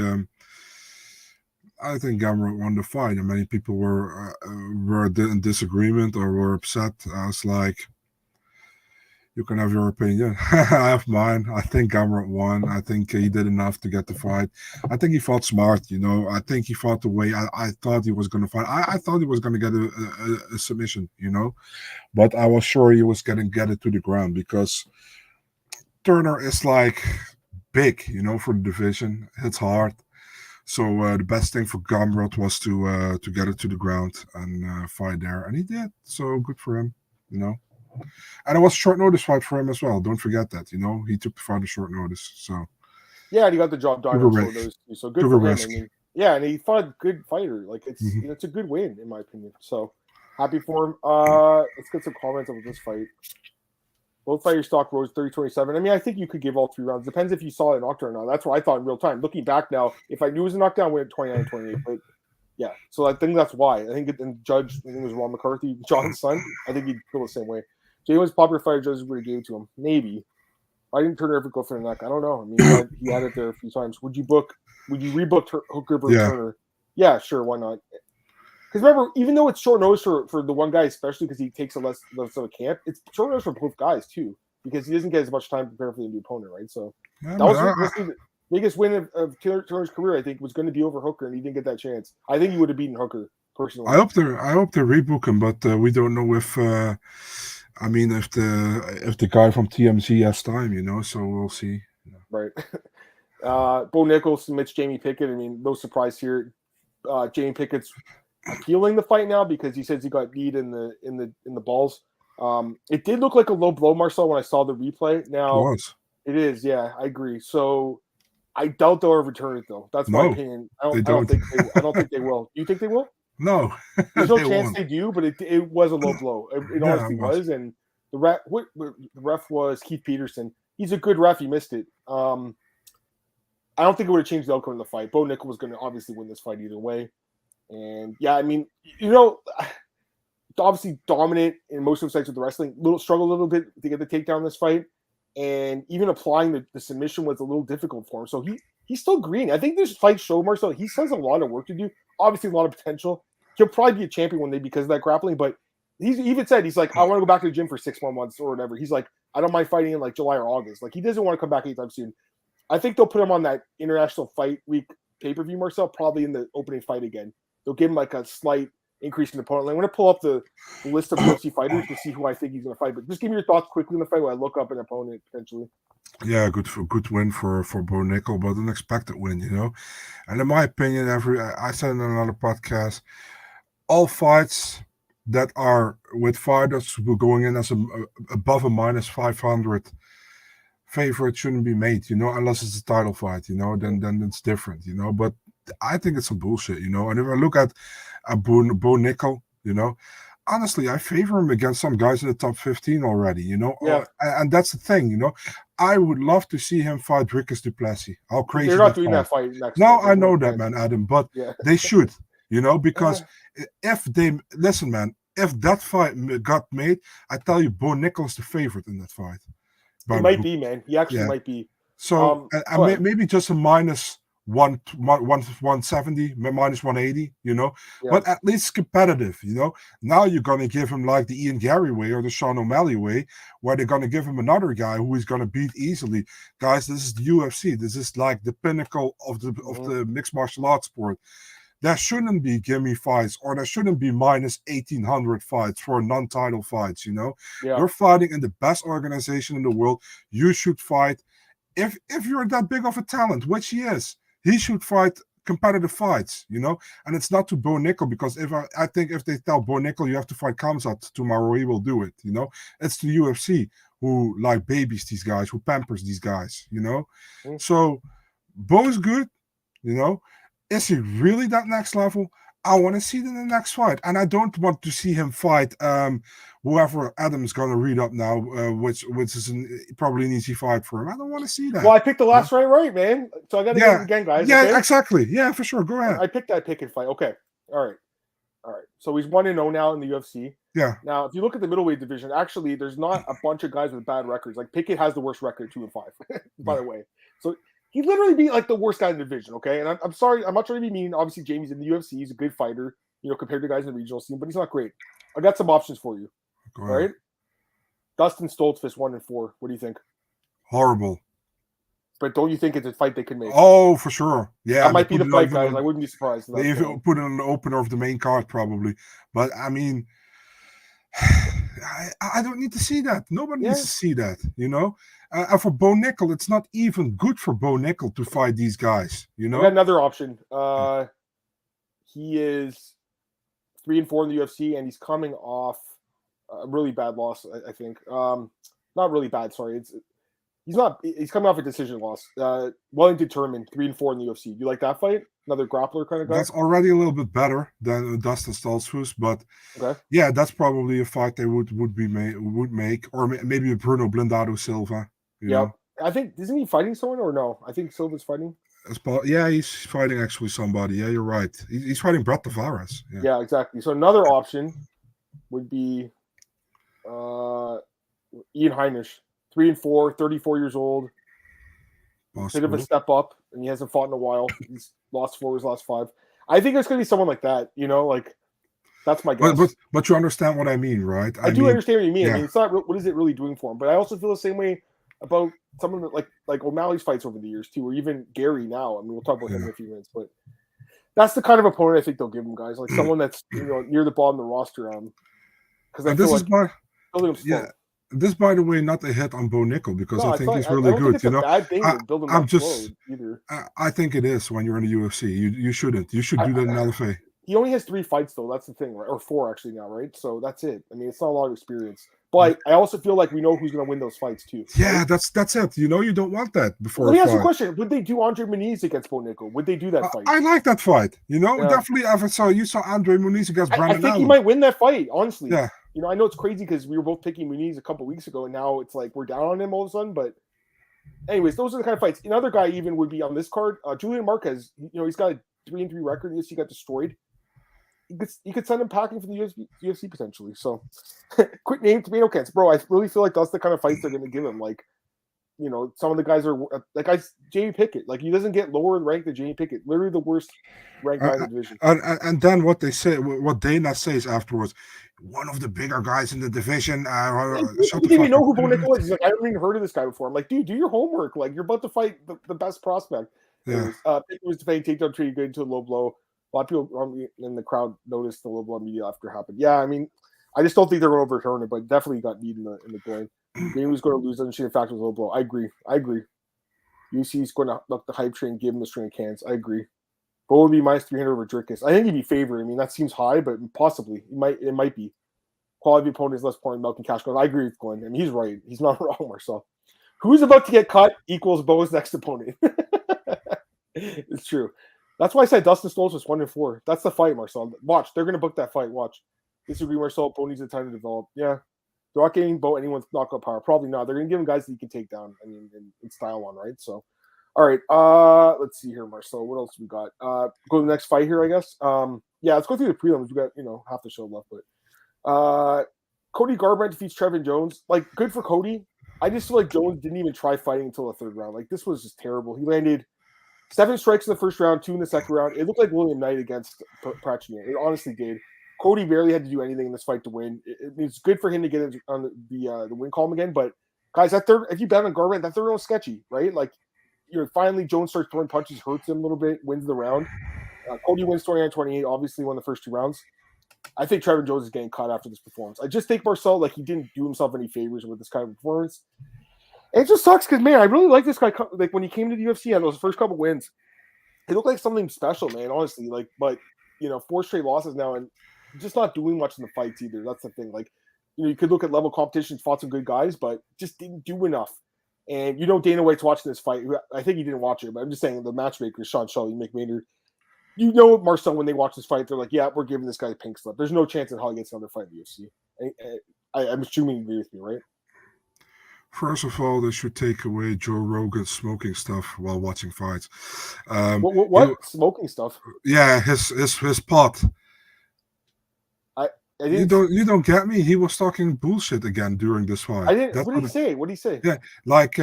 Gamrot won the fight, and many people were in disagreement or were upset. I was like, you can have your opinion. I have mine. I think Gamrot won. I think he did enough to get the fight. I think he fought smart, I think he fought the way I thought he was going to fight. I thought he was going to get a submission, But I was sure he was going to get it to the ground because Turner is like big, for the division. It's hard. So the best thing for Gamrot was to get it to the ground and fight there, and he did. So good for him, you know. And it was a short notice fight for him as well. Don't forget that, you know. He took the fight on short notice. So yeah, and he got the job done on short notice too. So good for him. I mean, yeah, and he fought a good fighter. Like it's a good win in my opinion. So happy for him. Let's get some comments on this fight. Both fighters stock rose 30-27. I mean, I think you could give all 3 rounds. Depends if you saw it knockdown or not. That's what I thought in real time. Looking back now, if I knew it was a knockdown, I went 29-28. But yeah, so I think that's why. I think the judge, I think it was Ron McCarthy, John's son. I think he'd feel the same way. Jay was popular fighter judges would have gave it to him. Maybe. I didn't Turner ever go for the neck. I don't know. I mean, he had it there a few times. Would you rebook Hooker versus Turner? Yeah, sure. Why not? Because remember, even though it's short notice for the one guy, especially because he takes less of a camp, it's short notice for both guys too, because he doesn't get as much time to prepare for the new opponent, right? So that was the biggest win of Turner's career. I think was going to be over Hooker, and he didn't get that chance. I think he would have beaten Hooker personally. I hope they rebook him, but we don't know if. I mean, if the guy from TMZ has time, you know, so we'll see. Right. Bo Nichols submits Jamie Pickett. I mean, no surprise here. Jamie Pickett's appealing the fight now because he says he got kneed in the balls. It did look like a low blow, Marcel, when I saw the replay. Now it is, yeah, I agree. So I doubt they'll return it though. That's my opinion. I don't think they will. Do you think they will? No, there's no chance they do, but it was a low blow. It honestly was, and the ref was Keith Peterson. He's a good ref. He missed it. I don't think it would have changed the outcome of the fight. Bo Nichols was going to obviously win this fight either way. And yeah, I mean, you know, obviously dominant in most of the fights with the wrestling. Struggled a little bit to get the takedown in this fight, and even applying the submission was a little difficult for him. So he's still green. I think this fight showed Marcel he still has a lot of work to do. Obviously, a lot of potential. He'll probably be a champion one day because of that grappling. But he's even said he's like, I want to go back to the gym for 6 more months or whatever. He's like, I don't mind fighting in like July or August. Like he doesn't want to come back anytime soon. I think they'll put him on that International Fight Week pay-per-view, Marcel, probably in the opening fight again. They'll give him like a slight increase in opponent. I'm going to pull up the list of UFC fighters to see who I think he's going to fight. But just give me your thoughts quickly on the fight while I look up an opponent potentially. Yeah, good win for Bo Nichols, but an expected win, you know. And in my opinion, I said in another podcast, all fights that are with fighters who are going in as above a minus 500 favorite shouldn't be made, you know, unless it's a title fight, you know, then it's different, you know. But I think it's some bullshit, you know. And if I look at Bo Nichols, you know, honestly, I favor him against some guys in the top 15 already, you know. Yeah. And that's the thing, you know. I would love to see him fight Rickus Duplessis. How crazy! They're not doing that fight next. No, I know that, man, Adam, but they should, you know, because if that fight got made, I tell you, Bo Nichols the favorite in that fight. He might be, man. He actually might be. So maybe just a minus 170, minus 180, you know, but at least competitive, you know. Now you're going to give him like the Ian Gary way or the Sean O'Malley way, where they're going to give him another guy who he's going to beat easily. Guys, this is the UFC. This is like the pinnacle of the mixed martial arts sport. There shouldn't be gimme fights, or there shouldn't be minus 1,800 fights for non-title fights, you know. You're fighting in the best organization in the world. You should fight. If you're that big of a talent, which he is, he should fight competitive fights, you know. And it's not to Bo Nichols, because I think if they tell Bo Nichols you have to fight Khamzat tomorrow, he will do it, you know. It's the UFC who like babies these guys, who pampers these guys, you know. So Bo is good, you know. Is he really that next level? I want to see it in the next fight. And I don't want to see him fight whoever Adam's going to read up now, which is probably an easy fight for him. I don't want to see that. Well, I picked the last fight right, man. So I got to get it again, guys. Yeah, okay? Exactly. Yeah, for sure. Go ahead. I picked that Pickett fight. Okay. All right. So he's 1-0 now in the UFC. Yeah. Now, if you look at the middleweight division, actually, there's not a bunch of guys with bad records. Like Pickett has the worst record, 2-5, by the way. So he literally beat like the worst guy in the division, okay? And I'm sorry, I'm not trying to be mean. Obviously, Jamie's in the UFC. He's a good fighter, you know, compared to guys in the regional scene, but he's not great. I got some options for you. All right? Dustin Stoltzfus 1-4. What do you think? Horrible. But don't you think it's a fight they can make? Oh, for sure. Yeah. That might be the fight, guys. I wouldn't be surprised. They even put it on the opener of the main card, probably. But, I mean, I don't need to see that. Nobody Yeah. needs to see that, And for Bo Nickel, it's not even good for Bo Nickel to fight these guys, I got another option. He is 3-4 in the UFC, and he's coming off a really bad loss, I think. Not really bad, sorry. He's coming off a decision loss. Wellington Turman, 3-4 in the UFC. You like that fight? Another grappler kind of guy? That's already a little bit better than Dustin Stoltzfus, but okay. Yeah, that's probably a fight they would make, or maybe a Bruno Blindado Silva. Yeah, I think isn't he fighting someone or no? I think Silva's fighting. Yeah, he's fighting actually somebody. Yeah, you're right. He's fighting Brett Tavares. Yeah, exactly. So another option would be Ian Heinisch, 3-4, 34 years old. Bit of a step up, and he hasn't fought in a while. He's lost 4 of his last 5. I think it's going to be someone like that. That's my guess. But you understand what I mean, right? I do understand what you mean. Yeah. I mean, it's not what is it really doing for him. But I also feel the same way about some of the like O'Malley's fights over the years too, or even Gary now. I mean, we'll talk about him in a few minutes, but that's the kind of opponent I think they'll give him, guys. Like someone that's near the bottom of the roster. Because I feel building him slow. This, by the way, not a hit on Bo Nickel because I think he's really good. Think it's a bad thing to build him slow either. I think it is when you're in the UFC. You shouldn't. You should do that in LFA. He only has 3 fights though. That's the thing, right? Or 4 actually now, right? So that's it. I mean, it's not a lot of experience. But I also feel like we know who's going to win those fights too. Yeah, right? that's it. You don't want that before. Let me ask you a question: would they do Andre Muniz against Bo Nickel? Would they do that fight? I like that fight. Definitely. You saw Andre Muniz against Brandon I think Allen. he might win that fight. Honestly, yeah. I know it's crazy because we were both picking Muniz a couple weeks ago, and now it's like we're down on him all of a sudden. But anyways, those are the kind of fights. Another guy even would be on this card. Julian Marquez. He's got a 3-3 record. He got destroyed. You could send him packing for the UFC potentially. So, quick name, tomato cans, bro. I really feel like that's the kind of fights they're going to give him. Like, some of the guys are like Jamie Pickett. Like he doesn't get lower ranked than Jamie Pickett. Literally the worst ranked guy in the division. And then what they say, what Dana says afterwards, one of the bigger guys in the division. You didn't even know who Bo Nickel is. He's like, I haven't even heard of this guy before. I'm like, dude, do your homework. Like you're about to fight the best prospect. Yeah. Pickett was defending takedown tree, good into a low blow. A lot of people in the crowd noticed the low blow immediately after it happened. Yeah, I mean, I just don't think they're going to overturn it, but definitely got kneed in the groin. Maybe he's going to lose. Doesn't she? In fact, it was a low blow. I agree. UC's going to look the hype train, give him the string of cans. I agree. Bo would be minus 300 over Drickus. I think he'd be favored. I mean, that seems high, but possibly it might be. Quality of opponent is less important than milk and cash goes. I agree with Glenn. I mean, he's right. He's not wrong, Marcel. Who's about to get cut equals Bo's next opponent. It's true. That's why I said Dustin Stoltz was 1-4. That's the fight, Marcel. Watch. They're going to book that fight. Watch. Disagree, Marcel. Bo needs the time to develop. Yeah. They're not getting Bo anyone's knockout power. Probably not. They're going to give him guys that you can take down. I mean, in style on, right? So, all right. Let's see here, Marcel. What else we got? Go to the next fight here, I guess. Yeah, let's go through the prelims. We got, half the show left. But Cody Garbrandt defeats Trevin Jones. Like, good for Cody. I just feel like Jones didn't even try fighting until the 3rd round. Like, this was just terrible. He landed 7 strikes in the 1st round, 2 in the 2nd round. It looked like William Knight against Pratchett. It honestly did. Cody barely had to do anything in this fight to win. It's good for him to get on the win column again. But guys, that third, if you bet on Garbrandt, that 3rd round was sketchy, right? Like, finally Jones starts throwing punches, hurts him a little bit, wins the round. Cody wins 29-28. Obviously, won the first 2 rounds. I think Trevin Jones is getting caught after this performance. I just think Marcel, like, he didn't do himself any favors with this kind of performance. And it just sucks because, man, I really like this guy. Like, when he came to the UFC on those first couple wins, it looked like something special, man, honestly. Like, but, 4 straight losses now and just not doing much in the fights either. That's the thing. Like, you could look at level competitions, fought some good guys, but just didn't do enough. And, Dana White's watching this fight. I think he didn't watch it, but I'm just saying the matchmaker, Sean Shelley, Mick Maynard, Marcel, when they watch this fight, they're like, yeah, we're giving this guy a pink slip. There's no chance in hell he gets another fight in the UFC. I'm assuming you agree with me, right? First of all, they should take away Joe Rogan's smoking stuff while watching fights. What? Smoking stuff? Yeah, his pot. You don't get me. He was talking bullshit again during this fight. I didn't. What did he say? What did he say? Yeah, like,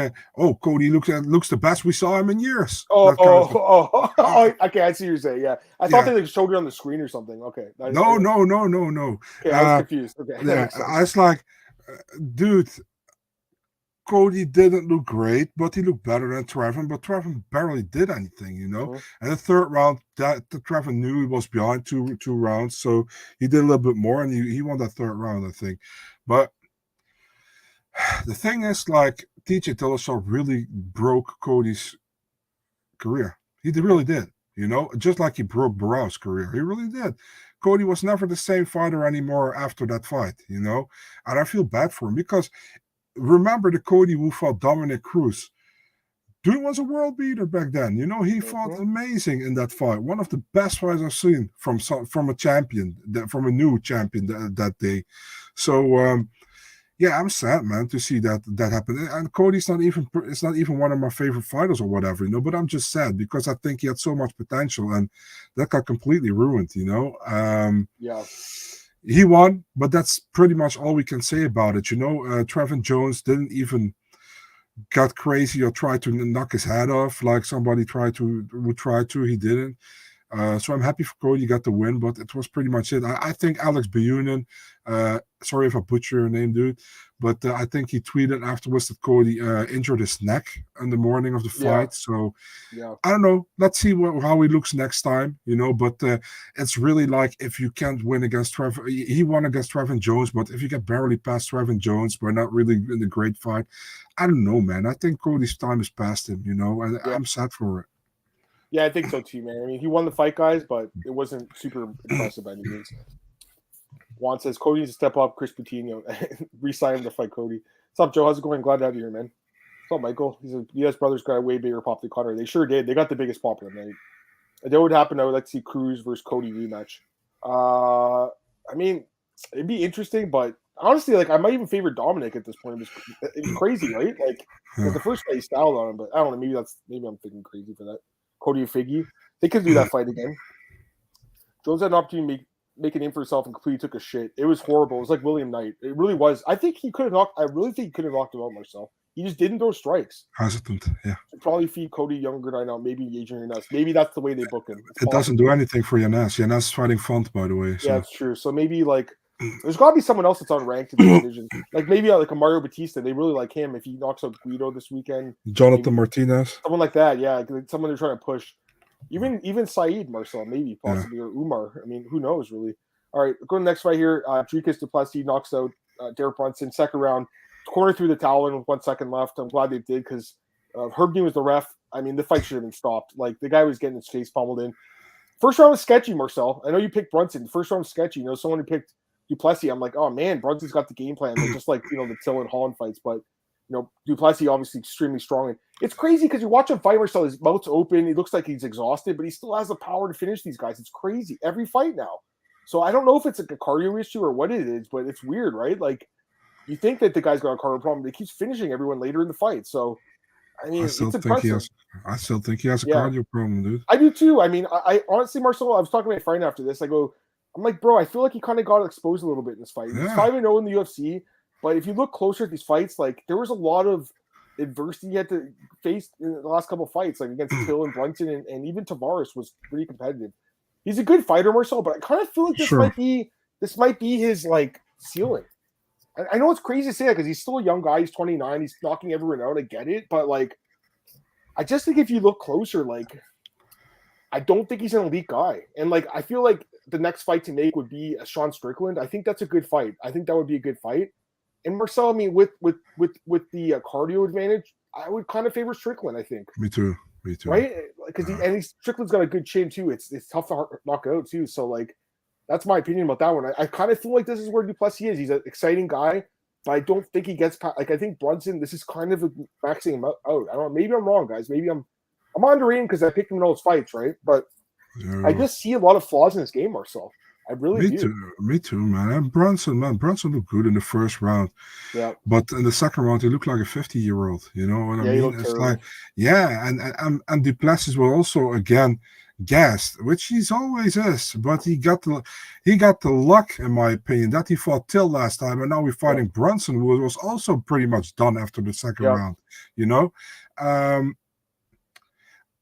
Cody looks the best we saw him in years. Okay. I see what you're saying. Yeah, I thought they showed it on the screen or something. Okay. No. Okay, I was confused. Okay. Yeah, I was like, dude, Cody didn't look great, but he looked better than Trevin. But Trevin barely did anything, you know. And the third round, that Trevin knew he was behind two rounds, so he did a little bit more, and he won that third round, I think. But the thing is, like, TJ Dillashaw really broke Cody's career. He really did, you know, just like he broke Barrow's career. He really did. Cody was never the same fighter anymore after that fight, you know, and I feel bad for him because remember the Cody who fought Dominic Cruz. Dude was a world beater back then, you know. He fought amazing in that fight. One of the best fights I've seen from a champion, from a new champion that day. So yeah, I'm sad, man, to see that happen. And Cody's not even one of my favorite fighters or whatever, you know. But I'm just sad because I think he had so much potential, and that got completely ruined, you know. Yeah. He won, but that's pretty much all we can say about it, you know. Trevin Jones didn't even got crazy or tried to knock his head off like somebody would try to. He didn't. So I'm happy for Cody got the win, but it was pretty much it. I think Alex Bayunin, sorry if I butcher your name, dude, but I think he tweeted afterwards that Cody injured his neck in the morning of the fight. Yeah. So yeah, I don't know. Let's see how he looks next time, you know. But it's really like if you can't win against Trevin, he won against Trevin Jones, but if you get barely past Trevin Jones, we're not really in a great fight. I don't know, man. I think Cody's time is past him, you know, and I'm sad for it. Yeah, I think so too, man. I mean, he won the fight, guys, but it wasn't super impressive by any means. Juan says Cody needs to step up. Chris Coutinho re-sign him to fight Cody. What's up, Joe? How's it going? Glad to have you here, man. What's up, Michael? He said US brothers got a way bigger pop than Conor. They sure did. They got the biggest pop of the night. If that would happen, I would like to see Cruz versus Cody rematch. I mean, it'd be interesting, but honestly, like I might even favor Dominic at this point. It's crazy, right? Like the first fight he styled on him, but I don't know. Maybe I'm thinking crazy for that. Cody and Figgy, they could do that fight again. Jones had an opportunity to make a name for himself and completely took a shit. It was horrible. It was like William Knight. It really was. I think he could have knocked. I really think he could have knocked him out, Marcel. He just didn't throw strikes. Hesitant, yeah. Should probably feed Cody younger than I know. Maybe Adrian Yanez. Maybe that's the way they book him. It doesn't do anything for Yanez. Yanez is fighting Font, by the way. So. Yeah, it's true. So maybe like there's got to be someone else that's unranked in the division. Like maybe like a Mario Batista. They really like him if he knocks out Guido this weekend. Jonathan Martinez. Someone like that. Yeah, someone they're trying to push. Even Saeed Marcel, maybe possibly, or Umar. I mean, who knows really? All right, go to the next fight here. Dricus Duplessis knocks out Derek Brunson, second round. Corner through the towel in with 1 second left. I'm glad they did because Herb Dean was the ref. I mean, the fight should have been stopped. Like the guy was getting his face pummeled in. First round was sketchy, Marcel. I know you picked Brunson. First round was sketchy. You know, someone who picked Duplessis. I'm like, oh man, Brunson's got the game plan. Like, just like the Till and Holland fights, but. Duplessis obviously extremely strong. And it's crazy because you watch him fight Marcel, his mouth's open. He looks like he's exhausted, but he still has the power to finish these guys. It's crazy. Every fight now. So I don't know if it's like a cardio issue or what it is, but it's weird, right? Like you think that the guy's got a cardio problem, but he keeps finishing everyone later in the fight. So I mean, it's impressive. I still think he has a cardio problem, dude. I do too. I mean, I honestly, Marcel, I was talking to my friend after this. I'm like, bro, I feel like he kind of got exposed a little bit in this fight. He's 5-0 in the UFC. But if you look closer at these fights, like there was a lot of adversity he had to face in the last couple of fights, like against Till and Brunson, and even Tavares was pretty competitive. He's a good fighter, Marcel, but I kind of feel like this might be his like ceiling. I know it's crazy to say that because he's still a young guy. He's 29. He's knocking everyone out. I get it, but like, I just think if you look closer, like, I don't think he's an elite guy, and like I feel like the next fight to make would be a Sean Strickland. I think that's a good fight. I think that would be a good fight. And Marcel, I mean, with the cardio advantage, I would kind of favor Strickland. I think. Me too. Right? Because Strickland's got a good chin too. It's tough to knock out too. So like, that's my opinion about that one. I kind of feel like this is where Duplessis is. He's an exciting guy, but I don't think he gets like. I think Brunson. This is kind of maxing him out. I don't know. Maybe I'm wrong, guys. Maybe I'm underrating because I picked him in all his fights, right? But I just see a lot of flaws in this game, Marcel. I really do. Me too, man. And Brunson looked good in the first round. Yeah. But in the second round, he looked like a 50-year-old. You know what I mean? It's like, and Duplessis was also again gassed, which he's always is. But he got the luck, in my opinion, that he fought Till last time, and now we're fighting Brunson, who was also pretty much done after the second round. You know.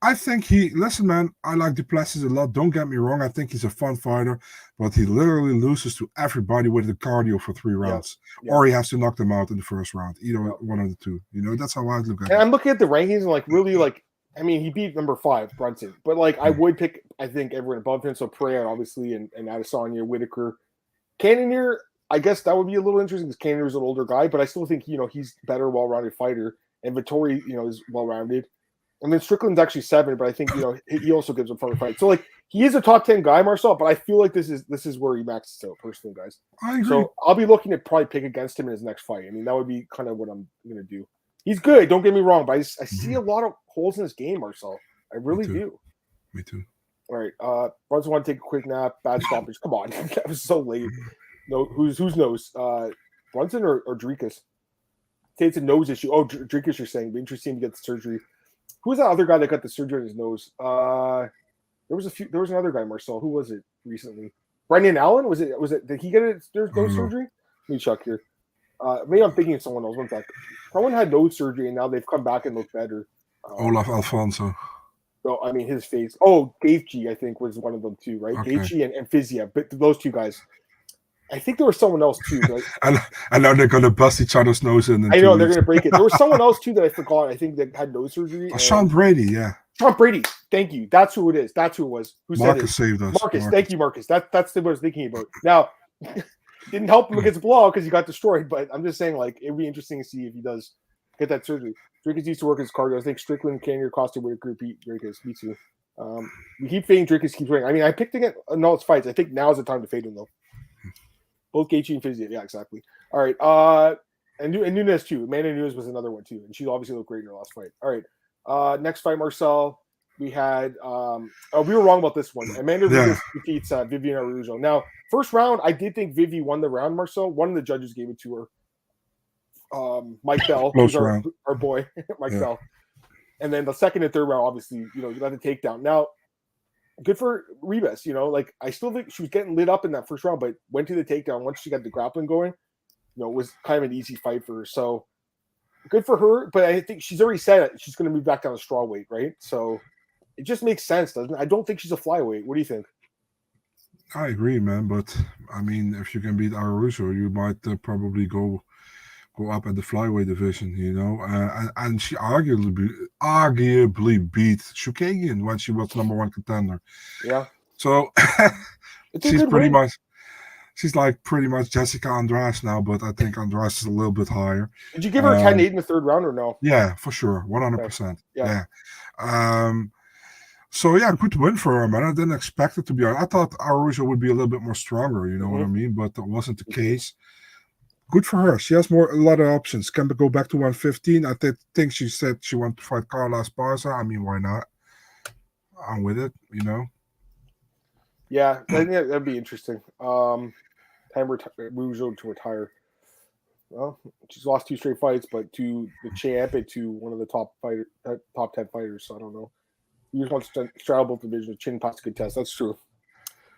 I think listen, man, I like Duplessis a lot. Don't get me wrong. I think he's a fun fighter, but he literally loses to everybody with the cardio for 3 rounds. Yeah. Or he has to knock them out in the first round. Either one of the two. That's how I look at it. And I'm looking at the rankings and really he beat number 5, Brunson. But I would pick, I think, everyone above him. So Pereira, obviously, and Adesanya, Whitaker. Cannonier, I guess that would be a little interesting because Cannonier is an older guy, but I still think, he's better, well-rounded fighter. And Vettori, is well-rounded. And then Strickland's actually 7, but I think, he also gives a fun fight. So, he is a top 10 guy, Marcel, but I feel like this is where he maxes out, personally, guys. I agree. So I'll be looking to probably pick against him in his next fight. I mean, that would be kind of what I'm going to do. He's good, don't get me wrong, but I see a lot of holes in this game, Marcel. I really do. Me too. All right. Brunson want to take a quick nap. Bad stoppage. Come on. That was so late. No, who's nose? Brunson or Dricus? Say it's a nose issue. Oh, Dricus, you're saying. Be interesting to get the surgery. Who's that other guy that got the surgery on his nose? There was another guy, Marcel. Who was it recently? Brendan Allen? Was it? Did he get nose surgery? Let me check here. Maybe I'm thinking of someone else. One sec. Someone had nose surgery and now they've come back and look better. Olaf Alfonso. So I mean, his face. Oh, Gaethje, I think was one of them too, right? Okay. Gaethje and Fizia, but those two guys. I think there was someone else too. Right? and now they're gonna bust each other's nose in. I know they're gonna break it. There was someone else too that I forgot. I think that had nose surgery. Sean Brady, yeah. Sean Brady. Thank you. That's who it is. That's who it was. Who Marcus said it? saved us. Marcus. Thank you, Marcus. That's what I was thinking about. Now, didn't help him against blowout because he got destroyed. But I'm just saying, it'd be interesting to see if he does get that surgery. Dricus used to work his cardio. I think Strickland, Cannonier, Costa, Whitaker beat Dricus. Me too. We keep fading Dricus, keeps winning. I mean, I picked against Null's fights. I think now's the time to fade him though. Both Gaethje and Fizia. Yeah, exactly. All right. And Nunes too. Amanda Nunes was another one too, and she obviously looked great in her last fight. All right. Next fight, Marcel. We had. We were wrong about this one. Amanda Nunes defeats Vivian Araujo. Now, first round, I did think Vivi won the round, Marcel. One of the judges gave it to her. Mike Bell, who's our boy, Mike Bell. And then the second and third round, obviously, you got the takedown. Now, good for Ribas, I still think she was getting lit up in that first round, but went to the takedown once she got the grappling going. It was kind of an easy fight for her. So good for her, but I think she's already said it. She's going to move back down to strawweight, right? So it just makes sense, doesn't it? I don't think she's a flyweight. What do you think? I agree, man. But I mean, if you can beat Araujo, you might probably go up at the flyweight division, and she arguably beat Shevchenko when she was #1 contender. Yeah. So she's pretty much Jessica Andrade now, but I think Andrade is a little bit higher. Did you give her a 10-8 in the third round or no? Yeah, for sure, 100%. Yeah. So yeah, good win for her, man. I didn't expect it to be. I thought Araujo would be a little bit more stronger, you know what I mean? But that wasn't the case. Good for her. She has a lot of options. Can go back to 115. I think she said she wanted to fight Carla Esparza. I mean, why not? I'm with it, Yeah, I think that'd be interesting. Time Araujo to retire. Well, she's lost 2 straight fights, but to the champ and to one of the top 10 fighters. So I don't know. You just want to straddle both divisions. Chin past a good test. That's true.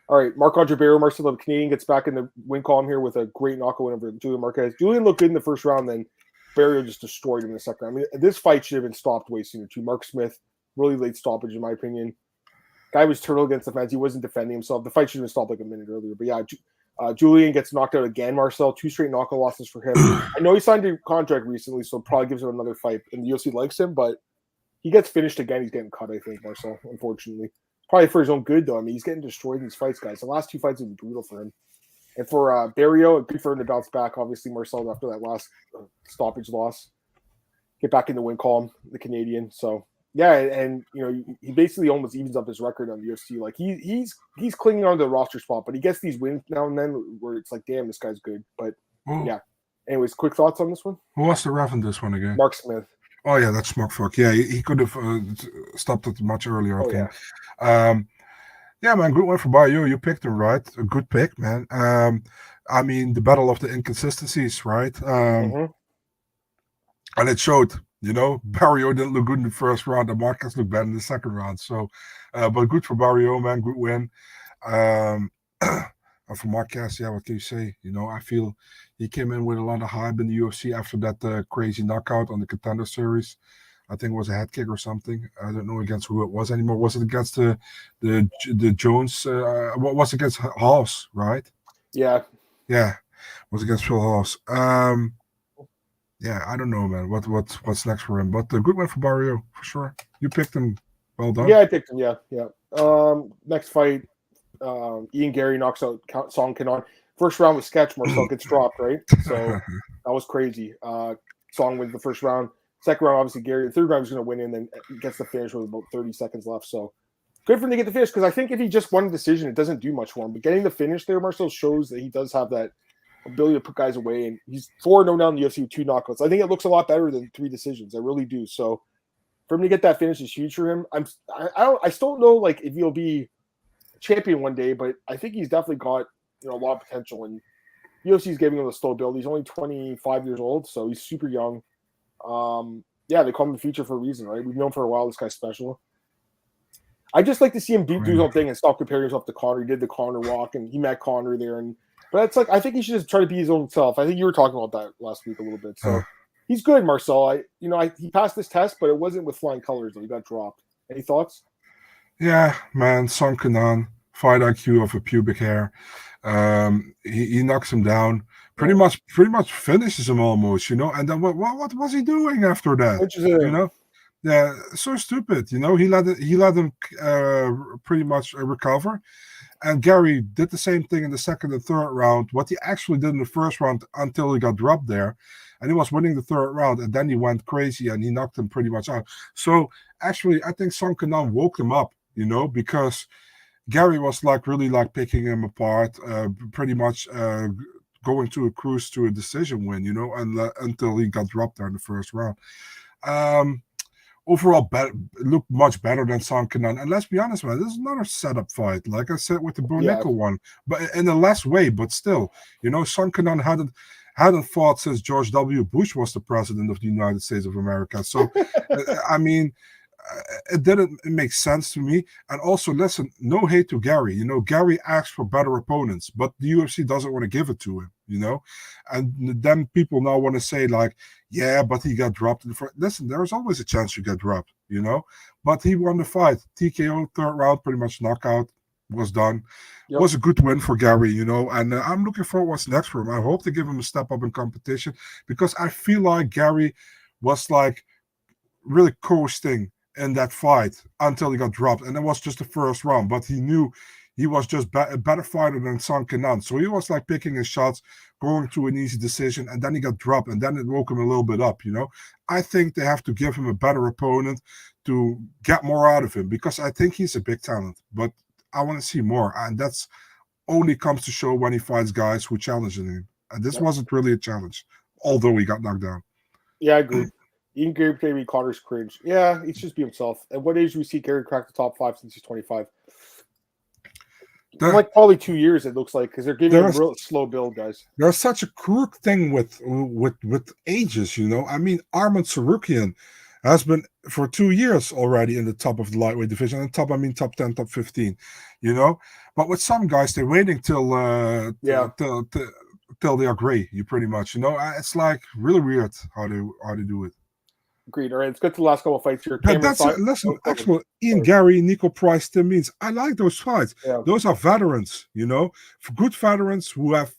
All right, Marc-Andre Barriault, Marcel, the Canadian, gets back in the win column here with a great knockout win over Julian Marquez. Julian looked good in the first round, then Barriault just destroyed him in the second round. I mean, this fight should have been stopped way sooner, too. Mark Smith, really late stoppage, in my opinion. Guy was turtle against the fence. He wasn't defending himself. The fight should have been stopped a minute earlier. But yeah, Julian gets knocked out again, Marcel. 2 straight knockout losses for him. I know he signed a contract recently, so probably gives him another fight. And the UFC likes him, but he gets finished again. He's getting cut, I think, Marcel, unfortunately. Probably for his own good, though. I mean, he's getting destroyed in these fights, guys. The last 2 fights have been brutal for him. And for Barriault, good for him to bounce back, obviously, Marcel, after that last stoppage loss. Get back in the win column, the Canadian. So, yeah, and, he basically almost evens up his record on the UFC. He's clinging on to the roster spot, but he gets these wins now and then where it's like, damn, this guy's good. But, yeah. Anyways, quick thoughts on this one? Who was the ref in this one again? Mark Smith. Oh, yeah, that's Smockfuck. Yeah, he could have stopped it much earlier, I think. Yeah, man, good one for Barriault. You picked him, right? A good pick, man. I mean, the battle of the inconsistencies, right? And it showed, Barriault didn't look good in the first round, and Marquez looked bad in the second round. So, but good for Barriault, man. Good win. And for Marquez, yeah, what can you say? I feel he came in with a lot of hype in the UFC after that crazy knockout on the Contender Series. I think it was a head kick or something. I don't know against who it was anymore. Was it against the Jones? What was it against Haas, right? Yeah. Yeah, it was against Phil Haas. Yeah, I don't know, man. What's next for him? But a good one for Barrio for sure. You picked him. Well done. Yeah, I picked him. Yeah. Next fight, Ian Gary knocks out Song Kanon. First round was sketch. Marcel gets dropped, right? So that was crazy. Song wins the first round. Second round, obviously Gary. The third round was going to win, and then gets the finish with about 30 seconds left. So good for him to get the finish, because I think if he just won a decision, it doesn't do much for him. But getting the finish there, Marcel, shows that he does have that ability to put guys away. And he's 4-0 now in the UFC with 2 knockouts. I think it looks a lot better than 3 decisions. I really do. So for him to get that finish is huge for him. I still don't know like if he'll be champion one day, but I think he's definitely got a lot of potential. And UFC is giving him a slow build. He's only 25 years old, so he's super young. They call him the future for a reason, right? We've known for a while this guy's special. I just like to see him do his own thing and stop comparing himself to Conor. He did the Conor walk, and he met Conor there. But it's like I think he should just try to be his own self. I think you were talking about that last week a little bit. So he's good, Marcel. He passed this test, but it wasn't with flying colors though. He got dropped. Any thoughts? Yeah, man, Song Kanon, fight IQ of a pubic hair. He knocks him down. Pretty much finishes him almost, And then what was he doing after that? Yeah, so stupid. He let him pretty much recover. And Gary did the same thing in the second and third round. What he actually did in the first round until he got dropped there. And he was winning the third round, and then he went crazy and he knocked him pretty much out. So actually, I think Song Kanon woke him up, because Gary was really picking him apart, pretty much going to a cruise to a decision win, until he got dropped there in the first round. Overall, looked much better than Song Kanon. And let's be honest, man, this is another setup fight. Like I said with the Bo Nickel one, but in a less way, but still, Song Kanon hadn't fought since George W. Bush was the president of the United States of America. So, I mean, it didn't make sense to me. And also, listen, no hate to Gary. Gary asked for better opponents, but the UFC doesn't want to give it to him, And then people now want to say, yeah, but he got dropped in the first. Listen, there's always a chance you get dropped, But he won the fight. TKO, third round, pretty much knockout, was done. Yep. Was a good win for Gary, And I'm looking for what's next for him. I hope to give him a step up in competition, because I feel like Gary was really coasting in that fight until he got dropped, and it was just the first round. But he knew he was just a better fighter than Song Kanon, so he was picking his shots, going to an easy decision, and then he got dropped, and then it woke him a little bit up. I think they have to give him a better opponent to get more out of him, because I think he's a big talent, but I want to see more, and that's only comes to show when he fights guys who challenge him. And this wasn't really a challenge, although he got knocked down. Yeah, I agree. Even Gary Connor's cringe. Yeah, he's just be himself. At what age do we see Gary crack the top 5 since he's 25? Probably 2 years, it looks like, because they're giving him a real slow build, guys. There's such a crook thing with ages, I mean, Arman Tsarukyan has been for 2 years already in the top of the lightweight division. And top 10, top 15, But with some guys, they're waiting till they are gray. You pretty much, It's really weird how they do it. Agreed. All right, let's get to the last couple of fights here. Listen, actually, Ian Gary, Nico Price, Tim Means. I like those fights. Yeah. Those are veterans, for good veterans who have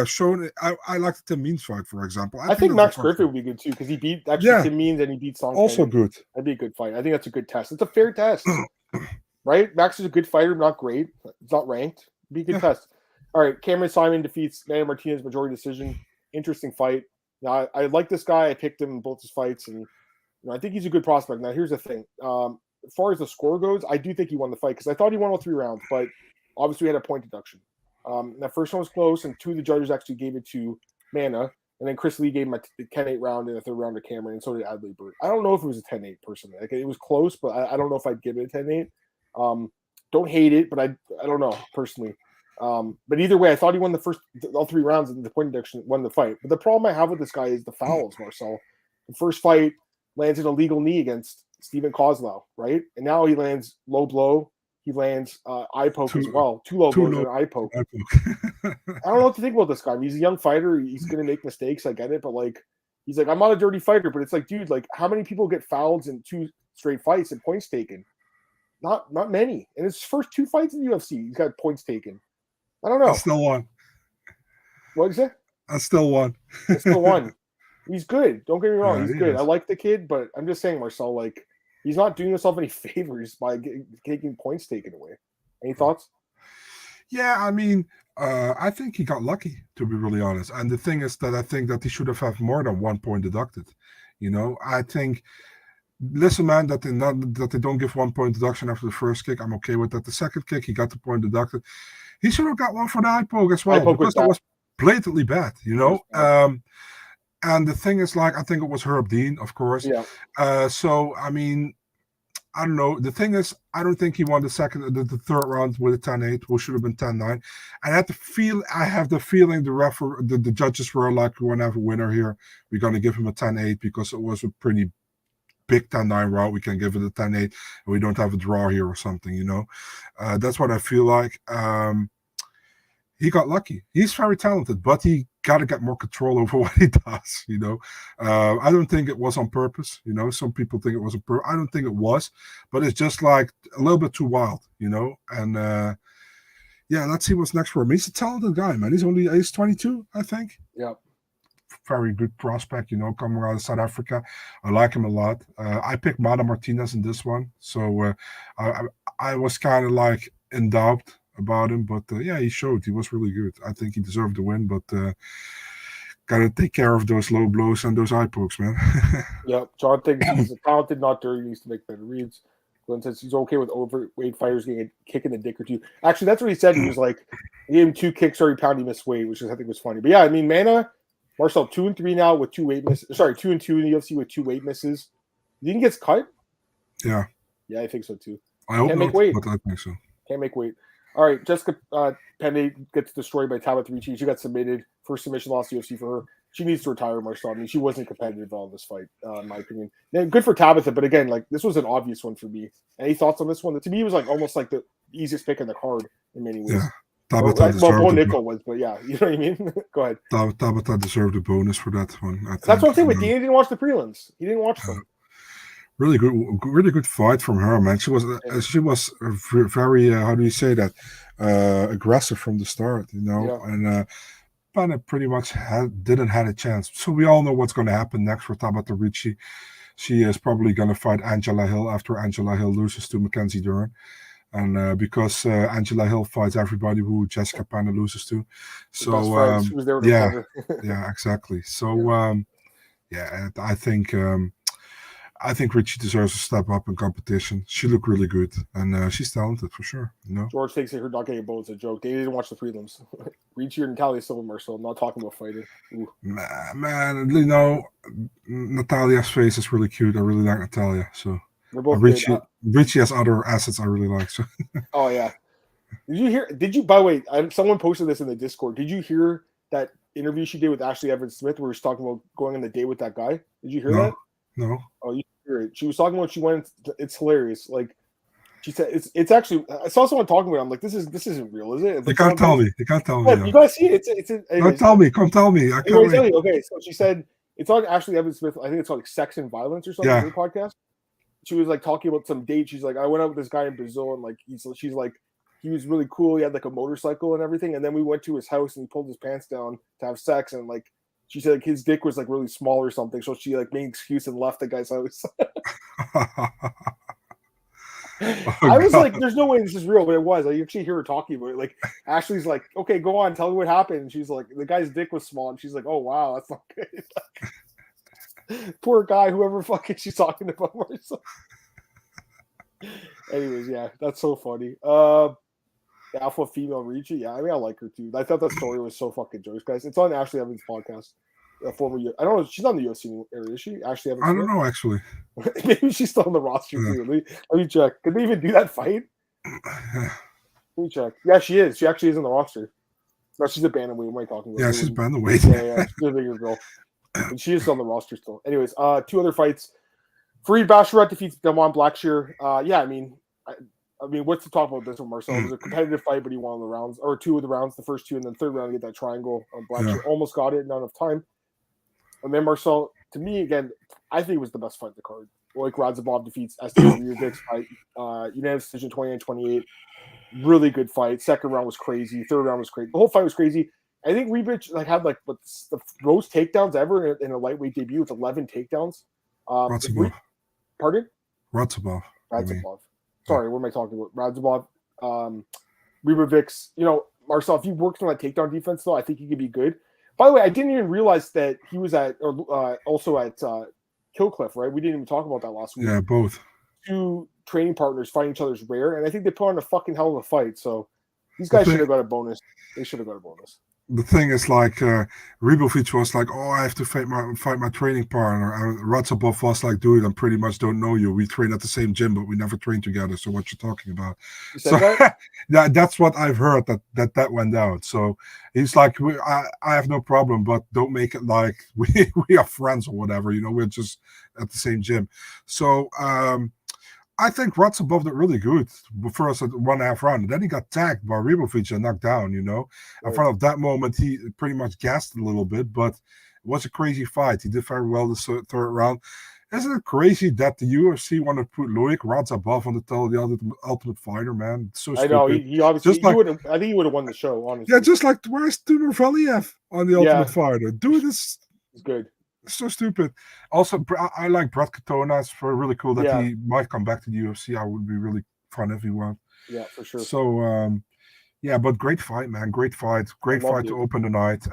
shown it. I like the Tim Means fight, for example. I think Max Griffin would be good too, because he beat Tim Means and he beat Song. Also good. That'd be a good fight. I think that's a good test. It's a fair test, right? Max is a good fighter, not great. It's not ranked. It'd be a good test. All right, Cameron Simon defeats Manny Martinez majority decision. Interesting fight. Now, I like this guy. I picked him in both his fights, and I think he's a good prospect. Now, here's the thing. As far as the score goes, I do think he won the fight, because I thought he won all 3 rounds, but obviously we had a point deduction. That first one was close, and 2 of the judges actually gave it to Mana, and then Chris Lee gave him a 10-8 round and a third round to Cameron, and so did Adley Burt. I don't know if it was a 10-8 personally. It was close, but I don't know if I'd give it a 10-8. Don't hate it, but I don't know personally. But either way, I thought he won all 3 rounds, and the point deduction won the fight. But the problem I have with this guy is the fouls, Marcel. The first fight lands an illegal knee against Stephen Kozlov, right? And now he lands low blow. He lands eye poke as well. 2 low blows and an eye poke. I don't know what to think about this guy. I mean, he's a young fighter. He's going to make mistakes. I get it. But, He's like, I'm not a dirty fighter, but it's like, dude, like, how many people get fouled in 2 straight fights and points taken? Not many. And his first 2 fights in the UFC, he's got points taken. I don't know. I still won. What is it? I still won. I still won. He's good. Don't get me wrong. Yeah, He's he good. is. I like the kid, but I'm just saying, Marcel, like, he's not doing himself any favors by taking points taken away. Any thoughts? Yeah, I mean, I think he got lucky, to be really honest. And the thing is that I think that he should have had more than 1 point deducted. You know, I think, listen, man, that they don't give 1 point deduction after the first kick. I'm okay with that. The second kick, he got the point deducted. He should have got one for the eye poke as well, because it was blatantly bad, you know. And the thing is, like, I think it was Herb Dean, of course. Yeah. So, I mean, I don't know. The thing is, I don't think he won the third round with a 10-8, which should have been 10-9. I have the feeling the judges were like, we want to have a winner here. We're going to give him a 10-8 because it was a pretty big 10-9 round. We can give it a 10-8 and we don't have a draw here or something, you know. That's what I feel like. He got lucky. He's very talented, but he got to get more control over what he does, you know. I don't think it was on purpose, you know. Some people think it was on purpose. I don't think it was, but it's just like a little bit too wild, you know. And yeah, let's see what's next for him. He's a talented guy, man. He's 22, I think. Yeah. Very good prospect, you know, coming out of South Africa. I like him a lot. I picked Mada Martinez in this one, so I was kind of like in doubt about him, but yeah, he showed he was really good. I think he deserved the win, but gotta take care of those low blows and those eye pokes, man. Yeah, John thinks he's talented, not dirty. He needs to make better reads. Glenn says he's okay with overweight fighters getting a kick in the dick or two. Actually, that's what he said. He was like, he gave him 2 kicks every pound he missed weight, which I think was funny. But yeah, I mean, Marcel 2-3 now with 2 weight misses. Sorry, 2-2 in the UFC with 2 weight misses. You think he gets cut? Yeah. Yeah, I think so too. I hope Can't not, make weight. but I think so. Can't make weight. All right, Jessica Penne gets destroyed by Tabitha Ricci. She got submitted. First submission loss UFC for her. She needs to retire, Marcel. I mean, she wasn't competitive on this fight, in my opinion. And good for Tabitha, but again, like, this was an obvious one for me. Any thoughts on this one? To me, it was like almost like the easiest pick in the card in many ways. Yeah. Tabitha Bo Nickel was, but yeah, you know what I mean? Go ahead. Tabitha deserved a bonus for that one. I think. That's what I'm saying with Dean. He didn't watch the prelims. He didn't watch them. Really good fight from her, man. She was very how do you say that? Aggressive from the start, you know, and Panna pretty much didn't have a chance. So we all know what's going to happen next for Tabitha Ricci. She is probably going to fight Angela Hill after Angela Hill loses to Mackenzie Dern. And because Angela Hill fights everybody who Jessica Panna loses to. So, yeah, exactly. So, yeah, I think Ricci deserves a step up in competition. She looked really good, and she's talented for sure. You know, George thinks her not getting a bonus is a joke. They didn't watch the prelims. Ricci or Natalia Silva, Marcel. I'm not talking about fighting. Man, you know, Natalia's face is really cute. I really like Natalia. So Ricci has other assets I really like. So. Oh yeah. Did you? By the way, someone posted this in the Discord. Did you hear that interview she did with Ashley Evans Smith, where she was talking about going on the date with that guy? Did you hear that? No. Oh, you hear it. She was talking about she went. It's hilarious. Like she said, it's actually. I saw someone talking about it. I'm like, this isn't real, is it? You can't tell me. You can't tell me. Yeah, you gotta see it. Come tell me. I can't wait. Okay, so she said it's on Ashley Evans Smith. I think it's called like Sex and Violence or something. Her podcast. She was like talking about some date. She's like, I went out with this guy in Brazil, and like she's like, he was really cool. He had like a motorcycle and everything. And then we went to his house, and he pulled his pants down to have sex, and like. She said like, his dick was like really small or something, so she like made an excuse and left the guy's house. I was like, "There's no way this is real," but it was. I actually hear her talking about it. Like Ashley's like, "Okay, go on, tell me what happened." And she's like, "The guy's dick was small," and she's like, "Oh wow, that's not good." Poor guy, whoever fucking she's talking about. Anyways, yeah, that's so funny. Alpha female Ricci, yeah, I mean, I like her too. I thought that story was so fucking jokes, guys. It's on Ashley Evans' podcast. Former, I don't know, she's on the UFC area, is she? Ashley Evans. I don't know, actually. Maybe she's still on the roster too. Let me check. Could they even do that fight? Let me check. Yeah, she is. She actually is in the roster. No, she's a bantamweight. What am I talking about? Yeah, she's bantamweight. Yeah, she's a bigger girl. And she is on the roster still. Anyways, 2 other fights. Fareed Basharat defeats Damon Blackshear. Yeah, I mean, what's to talk about this one, Marcel? It was a competitive fight, but he won the rounds, or 2 of the rounds, the first 2, and then third round, get that triangle on Blackshear. Almost got it, not enough time. And then Marcel, to me, again, I think it was the best fight in the card. Like Radzhabov defeats Esteban by unanimous decision 29-28. Really good fight. Second round was crazy. Third round was crazy. The whole fight was crazy. I think Rebic had the most takedowns ever in a lightweight debut with 11 takedowns. Radzhabov. Pardon? Radzhabov. Sorry, what am I talking about? Radzhabov. Rebic, Marcel, if you worked on that takedown defense, though, I think he could be good. By the way, I didn't even realize that he was also at Killcliff, right? We didn't even talk about that last week. Yeah, both. 2 training partners fighting each other's rare, and I think they put on a fucking hell of a fight. So these guys should have got a bonus. They should have got a bonus. The thing is, Ribovic was like, "Oh, I have to fight my training partner." And Radzhabov was like, "Dude, I pretty much don't know you. We train at the same gym, but we never train together. So what you talking about?" You said that? Yeah, that's what I've heard that went out. So he's like, I have no problem, but don't make it like we are friends or whatever. We're just at the same gym. So I think Radzhabov did really good first at 1.5 round. Then he got tagged by Ribovic and knocked down, In front of that moment, he pretty much gassed a little bit, but it was a crazy fight. He did very well the third round. Isn't it crazy that the UFC want to put Loic Radzhabov on the Ultimate Fighter, man? It's so stupid. I know. He obviously, I think he would have won the show, honestly. Yeah, just like, where's Timur Valiev on the Ultimate Fighter? Dude, this is good. So stupid. Also, I like Brad Katona. It's really cool that he might come back to the UFC. I would be really fun if he won. Yeah, for sure. So, but great fight, man. Great fight. Great fight to open the night.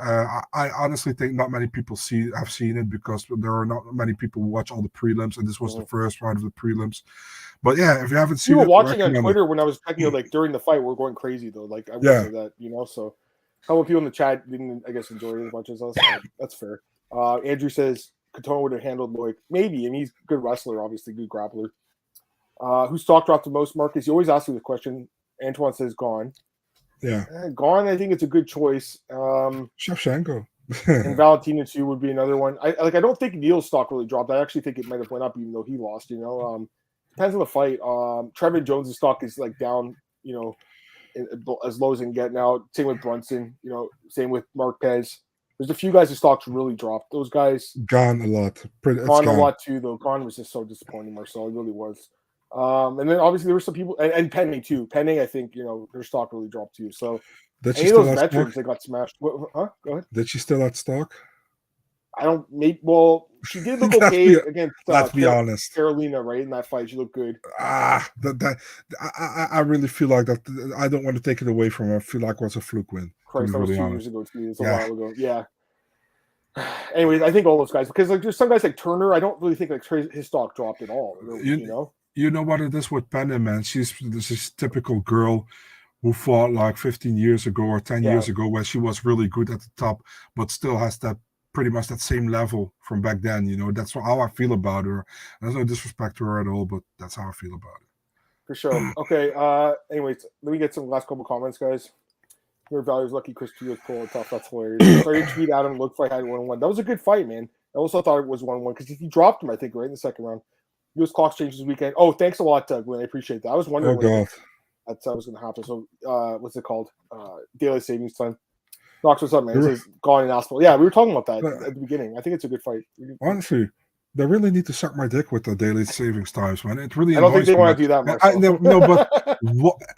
I honestly think not many people have seen it because there are not many people who watch all the prelims, and this was the first round of the prelims. But yeah, if you haven't seen it, you were watching on Twitter when I was checking during the fight. We're going crazy though. Like I would say that, So a couple of people in the chat didn't, I guess, enjoy it as much as us. So that's fair. Andrew says Katona would have handled Loic. Maybe, and he's a good wrestler, obviously, good grappler. Who stock dropped the most, Marcus? You always ask me the question. Antoine says Gane. Yeah. Gane, I think it's a good choice. Shevchenko. And Valentina, too, would be another one. I don't think Neil's stock really dropped. I actually think it might have went up even though he lost, Depends on the fight. Trevin Jones' stock is down, as low as it can get now. Same with Brunson, same with Marquez. There's a few guys whose stocks really dropped. Those guys gone a lot. Gone a lot too, though. Gane was just so disappointing, Marcel. It really was. And then obviously there were some people, and Penny too. Penny, I think their stock really dropped too. So any of those veterans, they got smashed. Go ahead. Did she still have stock? I don't. She did look okay against. Let's be honest. Carolina, right in that fight, she looked good. I really feel like that. I don't want to take it away from her. I feel like it was a fluke win. Christ, that was 2 years ago too. It's a while ago. Yeah. Anyways, I think all those guys, because there's some guys like Turner. I don't really think his stock dropped at all. Really, You know what it is with Penny, man. She's this typical girl who fought 15 years ago or 10 years ago, where she was really good at the top, but still has that pretty much that same level from back then. That's how I feel about her. There's no disrespect to her at all, but that's how I feel about it. For sure. Okay. Anyways, let me get some last couple comments, guys. Your values lucky Chris T was cool and tough. That's hilarious. Sorry to tweet Adam. Looked like I had 1-1. That was a good fight, man. I also thought it was 1-1 because he dropped him, I think, right in the second round. US clocks changed this weekend. Oh, thanks a lot, Glenn. I appreciate that. I was wondering when that was going to happen. So, what's it called? Daily savings time. Knox, what's up, man? It says Gane and Asphalt. Yeah, we were talking about that at the beginning. I think it's a good fight. Honestly, they really need to suck my dick with the daily savings times, man. It really. I don't think they want to do that, Marcel. No, but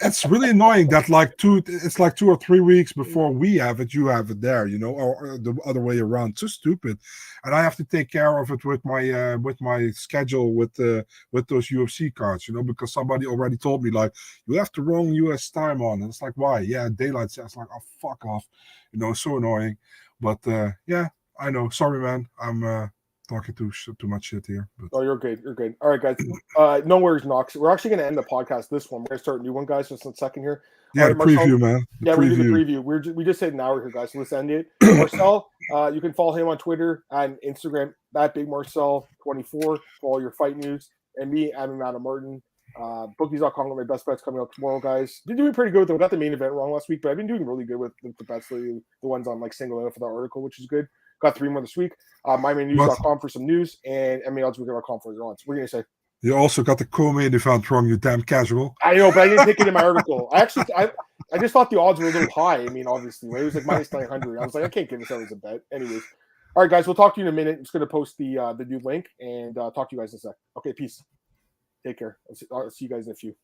it's really annoying that it's 2 or 3 weeks before we have it, you have it there, or the other way around. So stupid, and I have to take care of it with my schedule with those UFC cards, because somebody already told me you have the wrong US time on, and it's like, why? Yeah, daylight. It's like, oh, fuck off, so annoying. But yeah, I know. Sorry, man. I'm talking too much shit here. But. Oh, you're good. You're good. All right, guys. No worries, Knox. We're actually going to end the podcast this one. We're going to start a new one, guys, just in a second here. Yeah, right, preview, man. We're doing the preview. We just hit an hour here, guys. So let's end it. Marcel, you can follow him on Twitter and Instagram at Big Marcel 24 for all your fight news. And me, I'm Adam Martin. Bookies.com with my best bets coming out tomorrow, guys. Been doing pretty good though. Got the main event wrong last week, but I've been doing really good with the bets lately. The ones on single out for that article, which is good. Got 3 more this week. MyMainNews.com for some news and MMAOBDailyPodcast for your odds. What are you gonna say? You also got the co-main event wrong, you damn casual. I know, but I didn't take it in my article. I just thought the odds were a little high. I mean, obviously, right? It was -900. I was like, I can't give this out as a bet. Anyways, All right, guys, we'll talk to you in a minute. I'm just going to post the new link and talk to you guys in a sec. Okay, peace. Take care. I'll see you guys in a few.